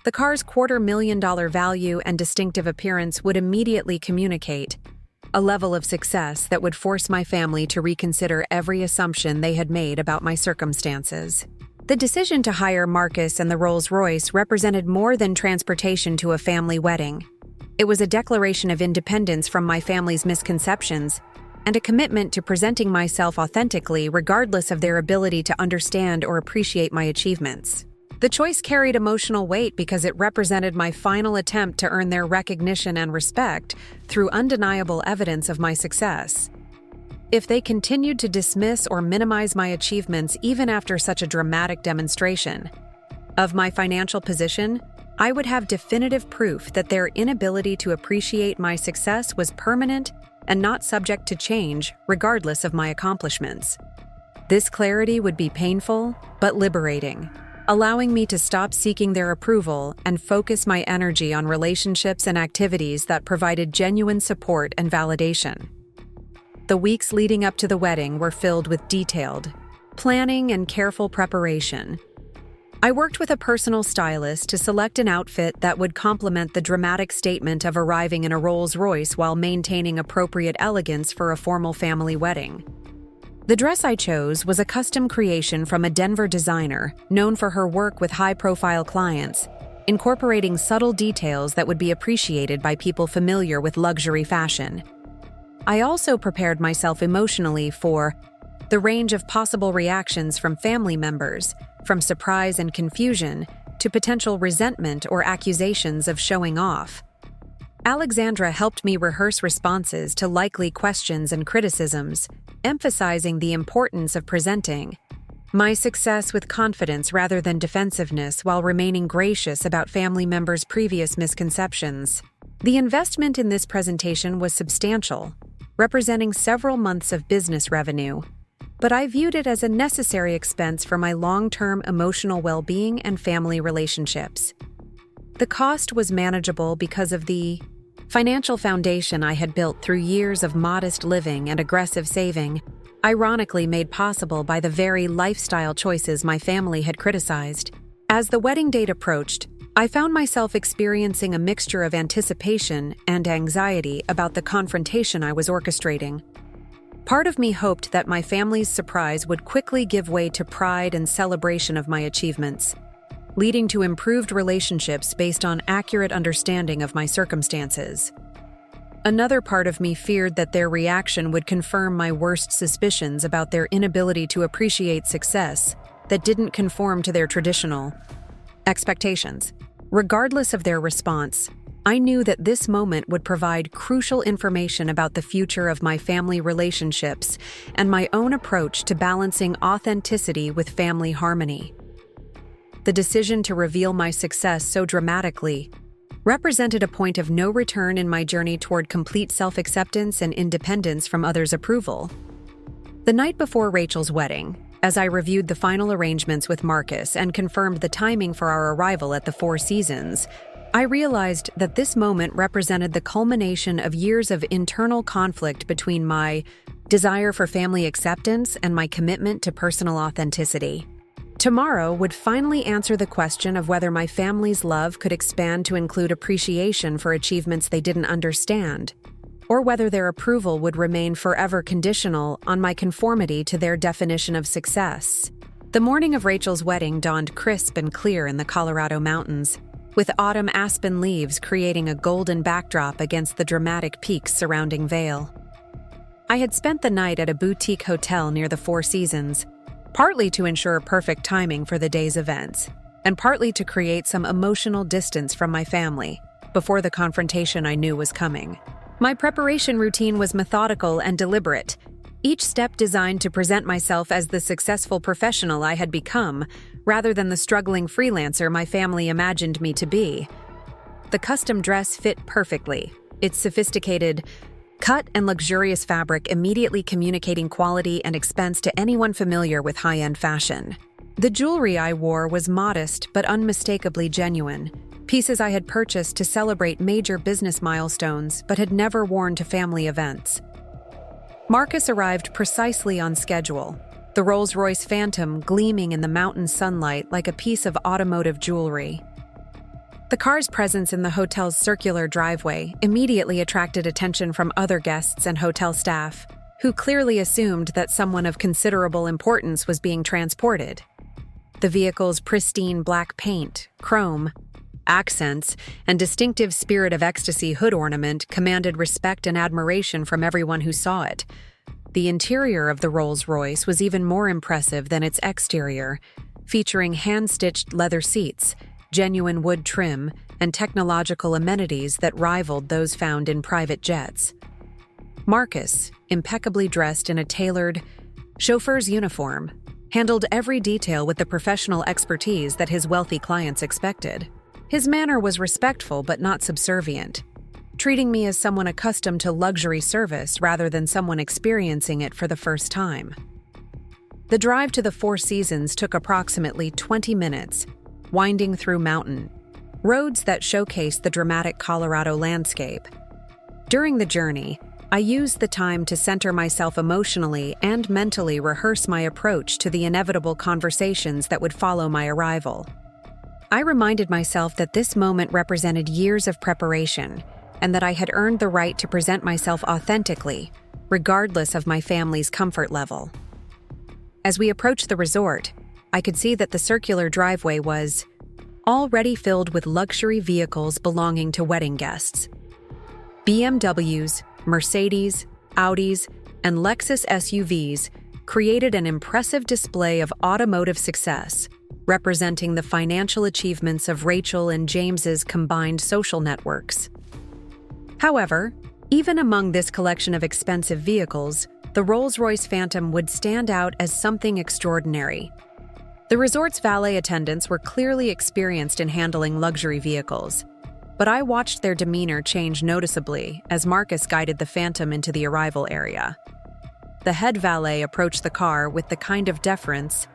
The car's $250,000 value and distinctive appearance would immediately communicate a level of success that would force my family to reconsider every assumption they had made about my circumstances. The decision to hire Marcus and the Rolls Royce represented more than transportation to a family wedding. It was a declaration of independence from my family's misconceptions and a commitment to presenting myself authentically regardless of their ability to understand or appreciate my achievements. The choice carried emotional weight because it represented my final attempt to earn their recognition and respect through undeniable evidence of my success. If they continued to dismiss or minimize my achievements even after such a dramatic demonstration of my financial position, I would have definitive proof that their inability to appreciate my success was permanent and not subject to change regardless of my accomplishments. This clarity would be painful but liberating, allowing me to stop seeking their approval and focus my energy on relationships and activities that provided genuine support and validation. The weeks leading up to the wedding were filled with detailed planning and careful preparation. I worked with a personal stylist to select an outfit that would complement the dramatic statement of arriving in a Rolls Royce while maintaining appropriate elegance for a formal family wedding. The dress I chose was a custom creation from a Denver designer known for her work with high-profile clients, incorporating subtle details that would be appreciated by people familiar with luxury fashion. I also prepared myself emotionally for the range of possible reactions from family members, from surprise and confusion to potential resentment or accusations of showing off. Alexandra helped me rehearse responses to likely questions and criticisms, emphasizing the importance of presenting my success with confidence rather than defensiveness while remaining gracious about family members' previous misconceptions. The investment in this presentation was substantial, representing several months of business revenue, but I viewed it as a necessary expense for my long-term emotional well-being and family relationships. The cost was manageable because of the financial foundation I had built through years of modest living and aggressive saving, ironically made possible by the very lifestyle choices my family had criticized. As the wedding date approached, I found myself experiencing a mixture of anticipation and anxiety about the confrontation I was orchestrating. Part of me hoped that my family's surprise would quickly give way to pride and celebration of my achievements, leading to improved relationships based on accurate understanding of my circumstances. Another part of me feared that their reaction would confirm my worst suspicions about their inability to appreciate success that didn't conform to their traditional expectations. Regardless of their response, I knew that this moment would provide crucial information about the future of my family relationships and my own approach to balancing authenticity with family harmony. The decision to reveal my success so dramatically represented a point of no return in my journey toward complete self-acceptance and independence from others' approval. The night before Rachel's wedding, as I reviewed the final arrangements with Marcus and confirmed the timing for our arrival at the Four Seasons, I realized that this moment represented the culmination of years of internal conflict between my desire for family acceptance and my commitment to personal authenticity. Tomorrow would finally answer the question of whether my family's love could expand to include appreciation for achievements they didn't understand, or whether their approval would remain forever conditional on my conformity to their definition of success. The morning of Rachel's wedding dawned crisp and clear in the Colorado mountains, with autumn aspen leaves creating a golden backdrop against the dramatic peaks surrounding Vail. I had spent the night at a boutique hotel near the Four Seasons, partly to ensure perfect timing for the day's events, and partly to create some emotional distance from my family before the confrontation I knew was coming. My preparation routine was methodical and deliberate, each step designed to present myself as the successful professional I had become, rather than the struggling freelancer my family imagined me to be. The custom dress fit perfectly, its sophisticated cut and luxurious fabric immediately communicating quality and expense to anyone familiar with high-end fashion. The jewelry I wore was modest but unmistakably genuine, pieces I had purchased to celebrate major business milestones but had never worn to family events. Marcus arrived precisely on schedule, the Rolls Royce Phantom gleaming in the mountain sunlight like a piece of automotive jewelry. The car's presence in the hotel's circular driveway immediately attracted attention from other guests and hotel staff, who clearly assumed that someone of considerable importance was being transported. The vehicle's pristine black paint, chrome, accents, and distinctive Spirit of Ecstasy hood ornament commanded respect and admiration from everyone who saw it, The interior of the Rolls Royce was even more impressive than its exterior, featuring hand-stitched leather seats, genuine wood trim, and technological amenities that rivaled those found in private jets. Marcus, impeccably dressed in a tailored chauffeur's uniform, handled every detail with the professional expertise that his wealthy clients expected. His manner was respectful but not subservient, treating me as someone accustomed to luxury service rather than someone experiencing it for the first time. The drive to the Four Seasons took approximately 20 minutes, winding through mountain roads that showcased the dramatic Colorado landscape. During the journey, I used the time to center myself emotionally and mentally rehearse my approach to the inevitable conversations that would follow my arrival. I reminded myself that this moment represented years of preparation and that I had earned the right to present myself authentically, regardless of my family's comfort level. As we approached the resort, I could see that the circular driveway was already filled with luxury vehicles belonging to wedding guests. BMWs, Mercedes, Audis, and Lexus SUVs created an impressive display of automotive success, representing the financial achievements of Rachel and James's combined social networks. However, even among this collection of expensive vehicles, the Rolls Royce Phantom would stand out as something extraordinary. The resort's valet attendants were clearly experienced in handling luxury vehicles, but I watched their demeanor change noticeably as Marcus guided the Phantom into the arrival area. The head valet approached the car with the kind of deference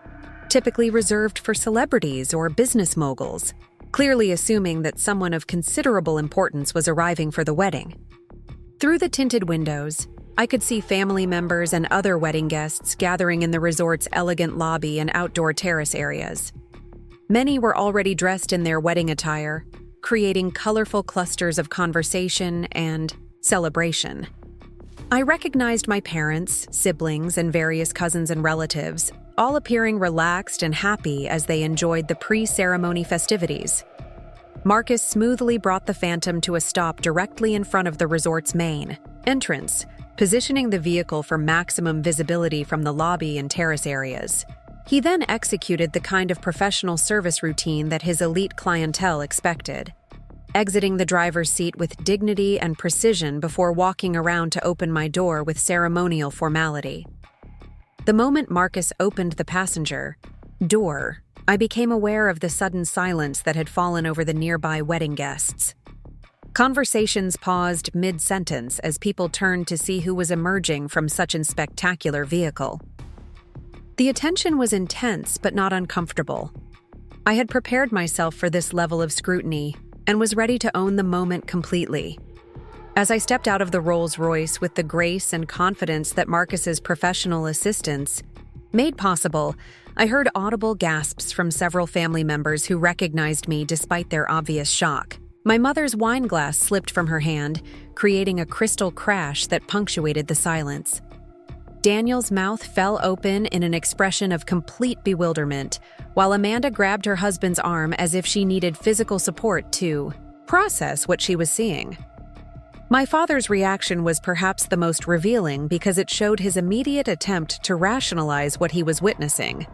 typically reserved for celebrities or business moguls, clearly assuming that someone of considerable importance was arriving for the wedding. Through the tinted windows, I could see family members and other wedding guests gathering in the resort's elegant lobby and outdoor terrace areas. Many were already dressed in their wedding attire, creating colorful clusters of conversation and celebration. I recognized my parents, siblings, and various cousins and relatives, all appearing relaxed and happy as they enjoyed the pre-ceremony festivities. Marcus smoothly brought the Phantom to a stop directly in front of the resort's main entrance, positioning the vehicle for maximum visibility from the lobby and terrace areas. He then executed the kind of professional service routine that his elite clientele expected, exiting the driver's seat with dignity and precision before walking around to open my door with ceremonial formality. The moment Marcus opened the passenger door, I became aware of the sudden silence that had fallen over the nearby wedding guests. Conversations paused mid-sentence as people turned to see who was emerging from such a spectacular vehicle. The attention was intense but not uncomfortable. I had prepared myself for this level of scrutiny and was ready to own the moment completely. As I stepped out of the Rolls Royce with the grace and confidence that Marcus's professional assistance made possible, I heard audible gasps from several family members who recognized me despite their obvious shock. My mother's wine glass slipped from her hand, creating a crystal crash that punctuated the silence. Daniel's mouth fell open in an expression of complete bewilderment, while Amanda grabbed her husband's arm as if she needed physical support to process what she was seeing. My father's reaction was perhaps the most revealing because it showed his immediate attempt to rationalize what he was witnessing.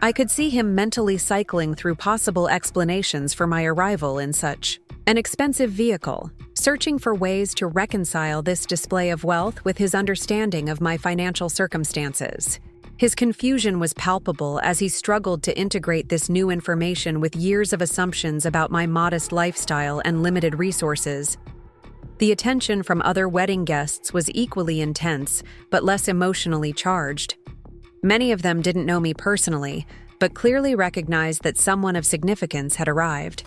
I could see him mentally cycling through possible explanations for my arrival in such an expensive vehicle, searching for ways to reconcile this display of wealth with his understanding of my financial circumstances. His confusion was palpable as he struggled to integrate this new information with years of assumptions about my modest lifestyle and limited resources. The attention from other wedding guests was equally intense, but less emotionally charged. Many of them didn't know me personally, but clearly recognized that someone of significance had arrived.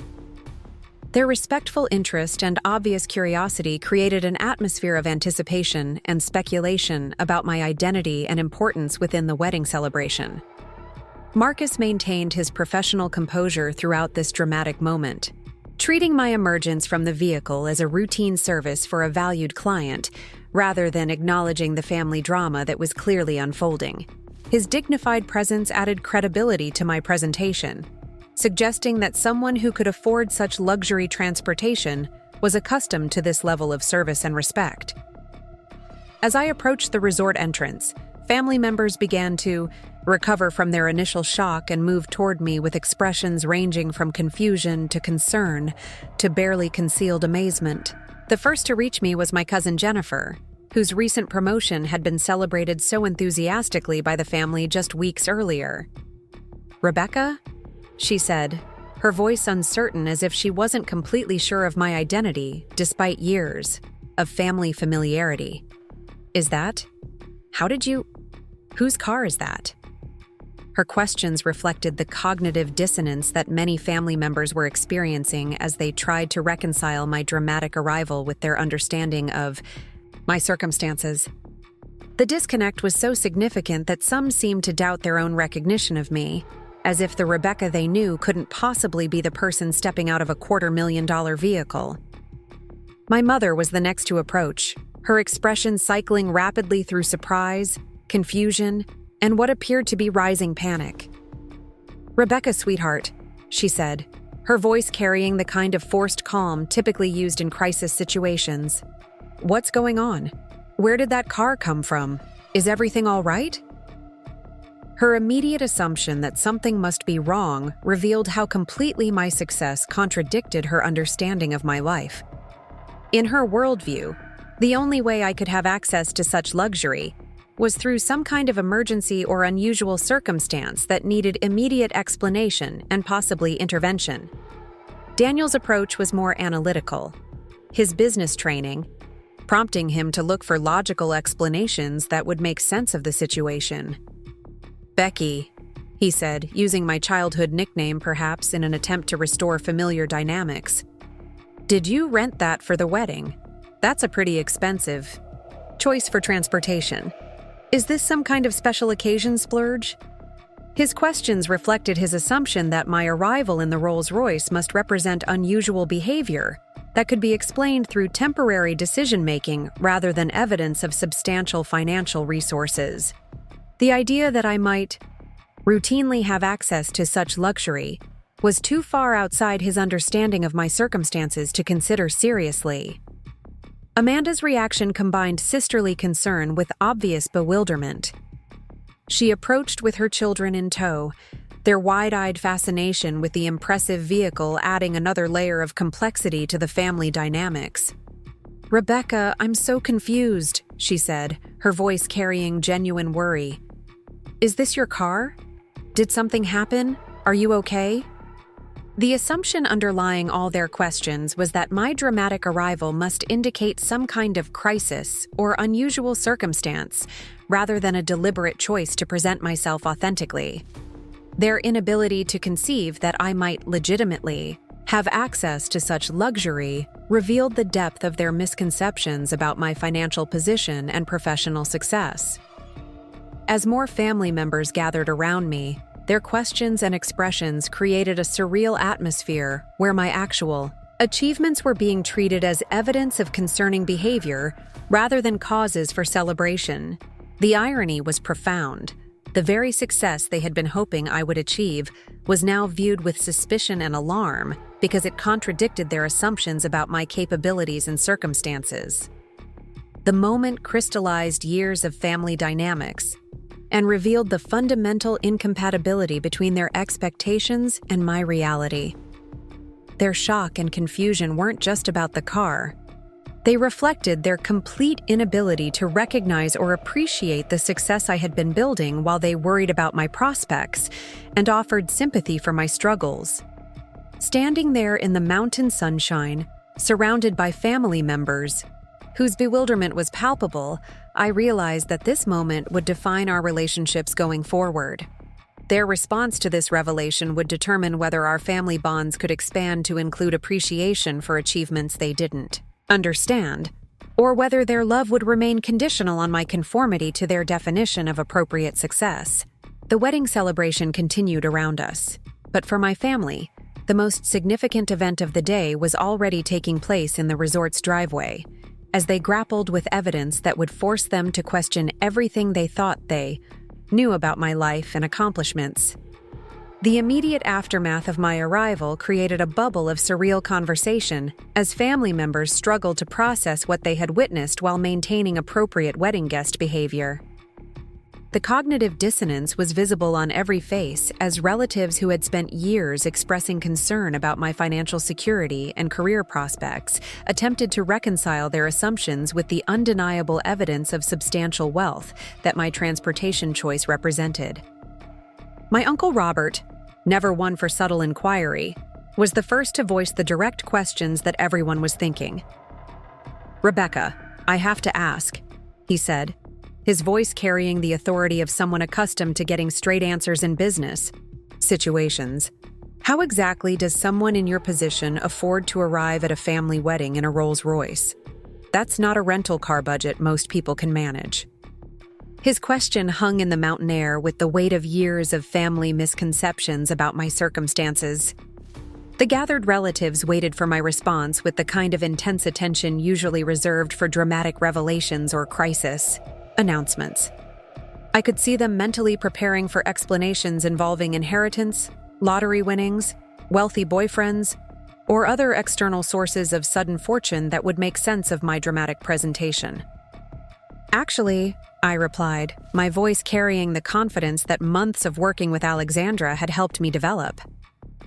Their respectful interest and obvious curiosity created an atmosphere of anticipation and speculation about my identity and importance within the wedding celebration. Marcus maintained his professional composure throughout this dramatic moment, treating my emergence from the vehicle as a routine service for a valued client, rather than acknowledging the family drama that was clearly unfolding. His dignified presence added credibility to my presentation, suggesting that someone who could afford such luxury transportation was accustomed to this level of service and respect. As I approached the resort entrance, family members began to recover from their initial shock and move toward me with expressions ranging from confusion to concern to barely concealed amazement. The first to reach me was my cousin Jennifer, whose recent promotion had been celebrated so enthusiastically by the family just weeks earlier. "Rebecca?" she said, her voice uncertain as if she wasn't completely sure of my identity despite years of family familiarity. "Is that? How did you? Whose car is that?" Her questions reflected the cognitive dissonance that many family members were experiencing as they tried to reconcile my dramatic arrival with their understanding of my circumstances. The disconnect was so significant that some seemed to doubt their own recognition of me, as if the Rebecca they knew couldn't possibly be the person stepping out of a $250,000 vehicle. My mother was the next to approach, her expression cycling rapidly through surprise, confusion, and what appeared to be rising panic. "Rebecca, sweetheart," she said, her voice carrying the kind of forced calm typically used in crisis situations. "What's going on? Where did that car come from? Is everything all right?" Her immediate assumption that something must be wrong revealed how completely my success contradicted her understanding of my life. In her worldview, the only way I could have access to such luxury was through some kind of emergency or unusual circumstance that needed immediate explanation and possibly intervention. Daniel's approach was more analytical, his business training prompting him to look for logical explanations that would make sense of the situation. "Becky," he said, using my childhood nickname perhaps in an attempt to restore familiar dynamics. "Did you rent that for the wedding? That's a pretty expensive choice for transportation. Is this some kind of special occasion splurge?" His questions reflected his assumption that my arrival in the Rolls Royce must represent unusual behavior that could be explained through temporary decision-making rather than evidence of substantial financial resources. The idea that I might routinely have access to such luxury was too far outside his understanding of my circumstances to consider seriously. Amanda's reaction combined sisterly concern with obvious bewilderment. She approached with her children in tow, their wide-eyed fascination with the impressive vehicle adding another layer of complexity to the family dynamics. "Rebecca, I'm so confused," she said, her voice carrying genuine worry. "Is this your car? Did something happen? Are you okay?" The assumption underlying all their questions was that my dramatic arrival must indicate some kind of crisis or unusual circumstance, rather than a deliberate choice to present myself authentically. Their inability to conceive that I might legitimately have access to such luxury revealed the depth of their misconceptions about my financial position and professional success. As more family members gathered around me, their questions and expressions created a surreal atmosphere where my actual achievements were being treated as evidence of concerning behavior rather than causes for celebration. The irony was profound. The very success they had been hoping I would achieve was now viewed with suspicion and alarm because it contradicted their assumptions about my capabilities and circumstances. The moment crystallized years of family dynamics and revealed the fundamental incompatibility between their expectations and my reality. Their shock and confusion weren't just about the car. They reflected their complete inability to recognize or appreciate the success I had been building while they worried about my prospects and offered sympathy for my struggles. Standing there in the mountain sunshine, surrounded by family members, whose bewilderment was palpable, I realized that this moment would define our relationships going forward. Their response to this revelation would determine whether our family bonds could expand to include appreciation for achievements they didn't understand, or whether their love would remain conditional on my conformity to their definition of appropriate success. The wedding celebration continued around us, but for my family, the most significant event of the day was already taking place in the resort's driveway, as they grappled with evidence that would force them to question everything they thought they knew about my life and accomplishments. The immediate aftermath of my arrival created a bubble of surreal conversation as family members struggled to process what they had witnessed while maintaining appropriate wedding guest behavior. The cognitive dissonance was visible on every face as relatives who had spent years expressing concern about my financial security and career prospects attempted to reconcile their assumptions with the undeniable evidence of substantial wealth that my transportation choice represented. My Uncle Robert, never one for subtle inquiry, was the first to voice the direct questions that everyone was thinking. "Rebecca, I have to ask," he said, his voice carrying the authority of someone accustomed to getting straight answers in business situations. "How exactly does someone in your position afford to arrive at a family wedding in a Rolls Royce? That's not a rental car budget most people can manage." His question hung in the mountain air with the weight of years of family misconceptions about my circumstances. The gathered relatives waited for my response with the kind of intense attention usually reserved for dramatic revelations or crisis announcements. I could see them mentally preparing for explanations involving inheritance, lottery winnings, wealthy boyfriends, or other external sources of sudden fortune that would make sense of my dramatic presentation. "Actually," I replied, my voice carrying the confidence that months of working with Alexandra had helped me develop.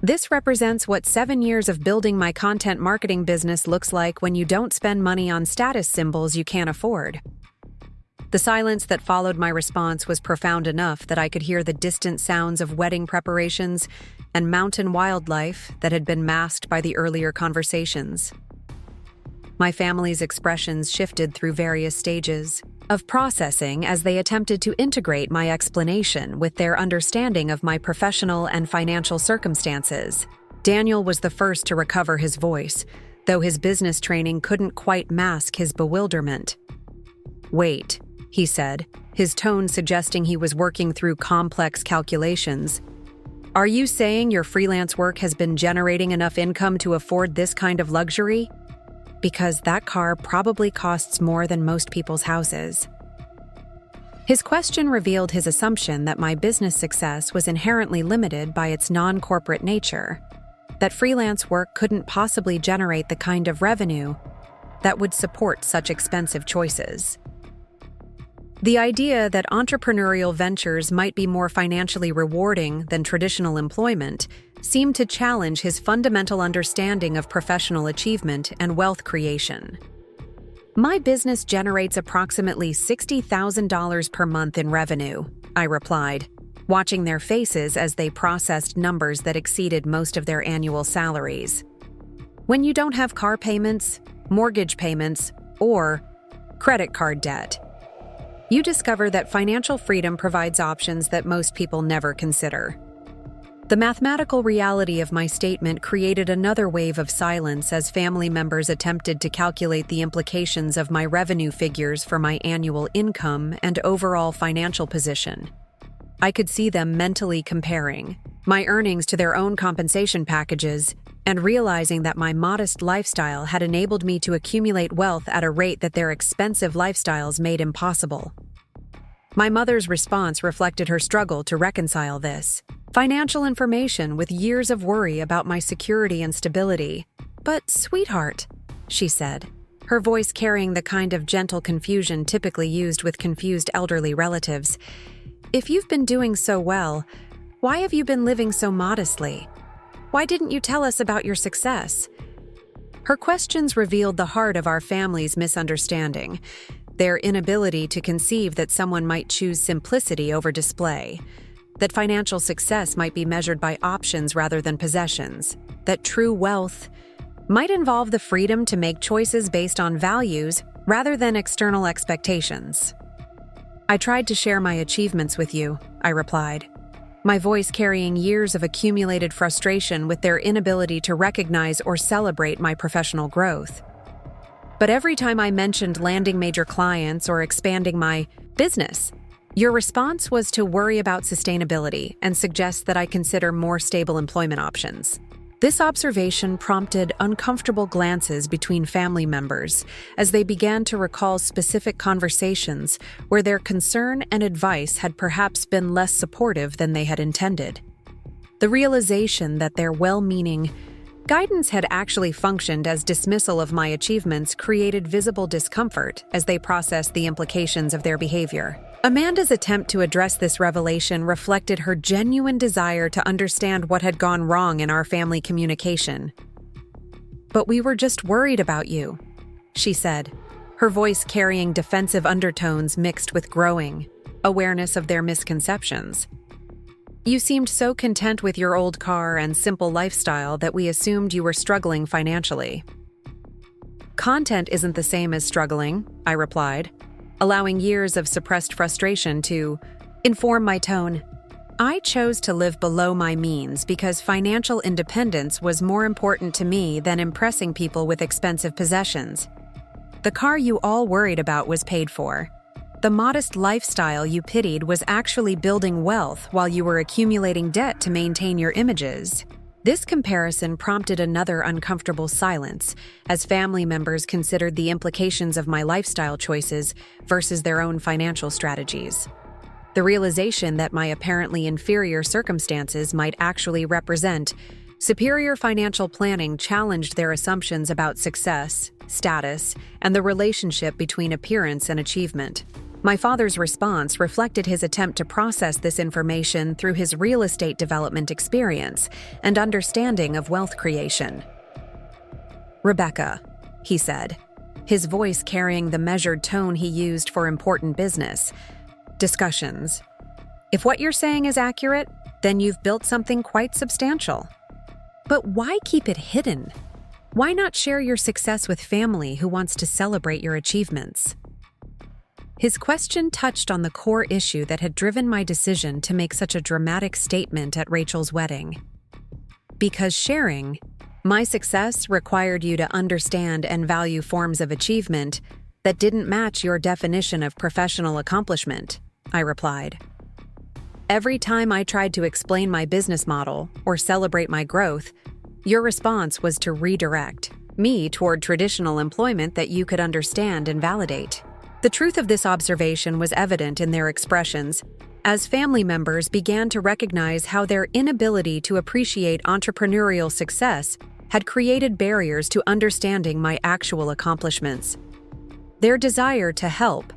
"This represents what 7 years of building my content marketing business looks like when you don't spend money on status symbols you can't afford." The silence that followed my response was profound enough that I could hear the distant sounds of wedding preparations and mountain wildlife that had been masked by the earlier conversations. My family's expressions shifted through various stages of processing as they attempted to integrate my explanation with their understanding of my professional and financial circumstances. Daniel was the first to recover his voice, though his business training couldn't quite mask his bewilderment. "Wait," he said, his tone suggesting he was working through complex calculations. "Are you saying your freelance work has been generating enough income to afford this kind of luxury? Because that car probably costs more than most people's houses." His question revealed his assumption that my business success was inherently limited by its non-corporate nature, that freelance work couldn't possibly generate the kind of revenue that would support such expensive choices. The idea that entrepreneurial ventures might be more financially rewarding than traditional employment seemed to challenge his fundamental understanding of professional achievement and wealth creation. "My business generates approximately $60,000 per month in revenue," I replied, watching their faces as they processed numbers that exceeded most of their annual salaries. "When you don't have car payments, mortgage payments, or credit card debt, you discover that financial freedom provides options that most people never consider." The mathematical reality of my statement created another wave of silence as family members attempted to calculate the implications of my revenue figures for my annual income and overall financial position. I could see them mentally comparing my earnings to their own compensation packages and realizing that my modest lifestyle had enabled me to accumulate wealth at a rate that their expensive lifestyles made impossible. My mother's response reflected her struggle to reconcile this financial information with years of worry about my security and stability. "But, sweetheart," she said, her voice carrying the kind of gentle confusion typically used with confused elderly relatives, "if you've been doing so well, why have you been living so modestly? Why didn't you tell us about your success?" Her questions revealed the heart of our family's misunderstanding, their inability to conceive that someone might choose simplicity over display, that financial success might be measured by options rather than possessions, that true wealth might involve the freedom to make choices based on values rather than external expectations. "I tried to share my achievements with you," I replied, my voice carrying years of accumulated frustration with their inability to recognize or celebrate my professional growth. "But every time I mentioned landing major clients or expanding my business, your response was to worry about sustainability and suggest that I consider more stable employment options." This observation prompted uncomfortable glances between family members as they began to recall specific conversations where their concern and advice had perhaps been less supportive than they had intended. The realization that their well-meaning guidance had actually functioned as dismissal of my achievements created visible discomfort as they processed the implications of their behavior. Amanda's attempt to address this revelation reflected her genuine desire to understand what had gone wrong in our family communication. "But we were just worried about you," she said, her voice carrying defensive undertones mixed with growing awareness of their misconceptions. "You seemed so content with your old car and simple lifestyle that we assumed you were struggling financially." "Content isn't the same as struggling," I replied, allowing years of suppressed frustration to inform my tone. "I chose to live below my means because financial independence was more important to me than impressing people with expensive possessions. The car you all worried about was paid for. The modest lifestyle you pitied was actually building wealth while you were accumulating debt to maintain your images." This comparison prompted another uncomfortable silence as family members considered the implications of my lifestyle choices versus their own financial strategies. The realization that my apparently inferior circumstances might actually represent superior financial planning challenged their assumptions about success, status, and the relationship between appearance and achievement. My father's response reflected his attempt to process this information through his real estate development experience and understanding of wealth creation. "Rebecca," he said, his voice carrying the measured tone he used for important business discussions. "If what you're saying is accurate, then you've built something quite substantial. But why keep it hidden? Why not share your success with family who wants to celebrate your achievements?" His question touched on the core issue that had driven my decision to make such a dramatic statement at Rachel's wedding. "Because sharing my success required you to understand and value forms of achievement that didn't match your definition of professional accomplishment," I replied. "Every time I tried to explain my business model or celebrate my growth, your response was to redirect me toward traditional employment that you could understand and validate." The truth of this observation was evident in their expressions, as family members began to recognize how their inability to appreciate entrepreneurial success had created barriers to understanding my actual accomplishments. Their desire to help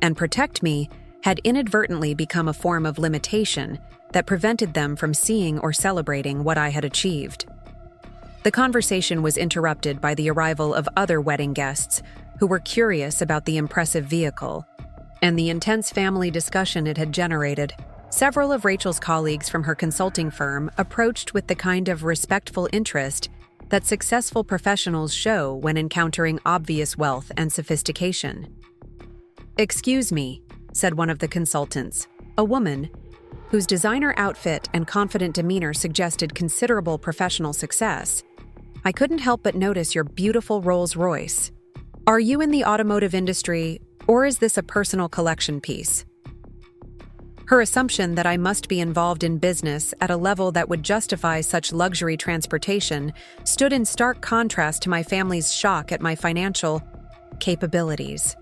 and protect me had inadvertently become a form of limitation that prevented them from seeing or celebrating what I had achieved. The conversation was interrupted by the arrival of other wedding guests who were curious about the impressive vehicle and the intense family discussion it had generated. Several of Rachel's colleagues from her consulting firm approached with the kind of respectful interest that successful professionals show when encountering obvious wealth and sophistication. "Excuse me," said one of the consultants, a woman whose designer outfit and confident demeanor suggested considerable professional success. "I couldn't help but notice your beautiful Rolls Royce. Are you in the automotive industry, or is this a personal collection piece?" Her assumption that I must be involved in business at a level that would justify such luxury transportation stood in stark contrast to my family's shock at my financial capabilities.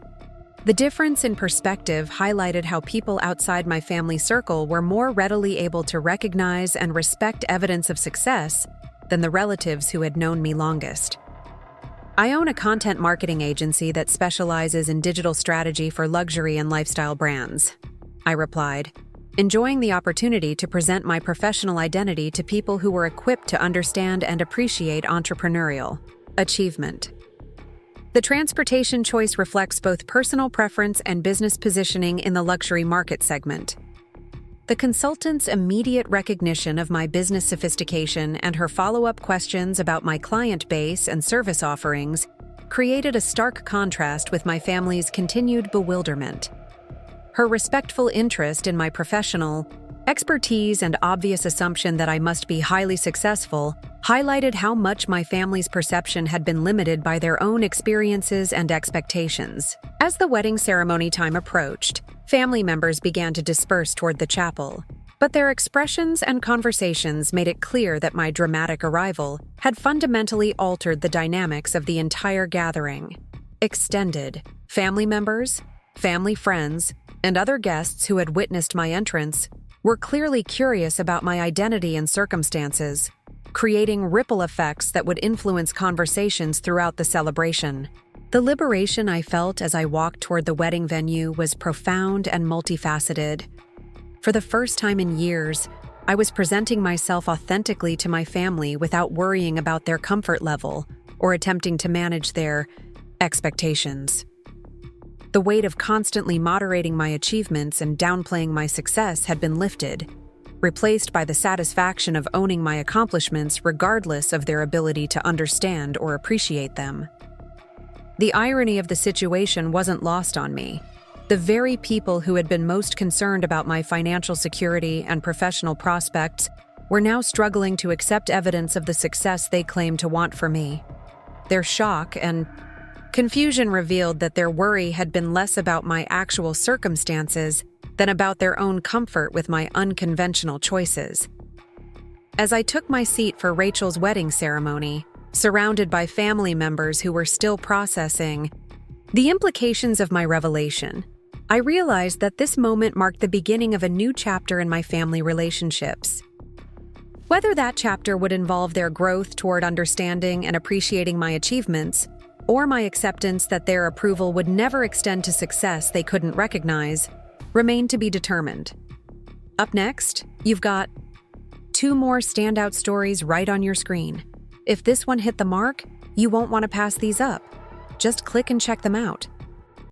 The difference in perspective highlighted how people outside my family circle were more readily able to recognize and respect evidence of success than the relatives who had known me longest. "I own a content marketing agency that specializes in digital strategy for luxury and lifestyle brands," I replied, enjoying the opportunity to present my professional identity to people who were equipped to understand and appreciate entrepreneurial achievement. The transportation choice reflects both personal preference and business positioning in the luxury market segment. The consultant's immediate recognition of my business sophistication and her follow-up questions about my client base and service offerings created a stark contrast with my family's continued bewilderment. Her respectful interest in my professional expertise and obvious assumption that I must be highly successful highlighted how much my family's perception had been limited by their own experiences and expectations. As the wedding ceremony time approached, family members began to disperse toward the chapel, but their expressions and conversations made it clear that my dramatic arrival had fundamentally altered the dynamics of the entire gathering. Extended family members, family friends, and other guests who had witnessed my entrance were clearly curious about my identity and circumstances, creating ripple effects that would influence conversations throughout the celebration. The liberation I felt as I walked toward the wedding venue was profound and multifaceted. For the first time in years, I was presenting myself authentically to my family without worrying about their comfort level or attempting to manage their expectations. The weight of constantly moderating my achievements and downplaying my success had been lifted, replaced by the satisfaction of owning my accomplishments regardless of their ability to understand or appreciate them. The irony of the situation wasn't lost on me. The very people who had been most concerned about my financial security and professional prospects were now struggling to accept evidence of the success they claimed to want for me. Their shock and confusion revealed that their worry had been less about my actual circumstances than about their own comfort with my unconventional choices. As I took my seat for Rachel's wedding ceremony, surrounded by family members who were still processing the implications of my revelation, I realized that this moment marked the beginning of a new chapter in my family relationships. Whether that chapter would involve their growth toward understanding and appreciating my achievements, or my acceptance that their approval would never extend to success they couldn't recognize, remained to be determined. Up next, you've got 2 more standout stories right on your screen. If this one hit the mark, you won't want to pass these up. Just click and check them out.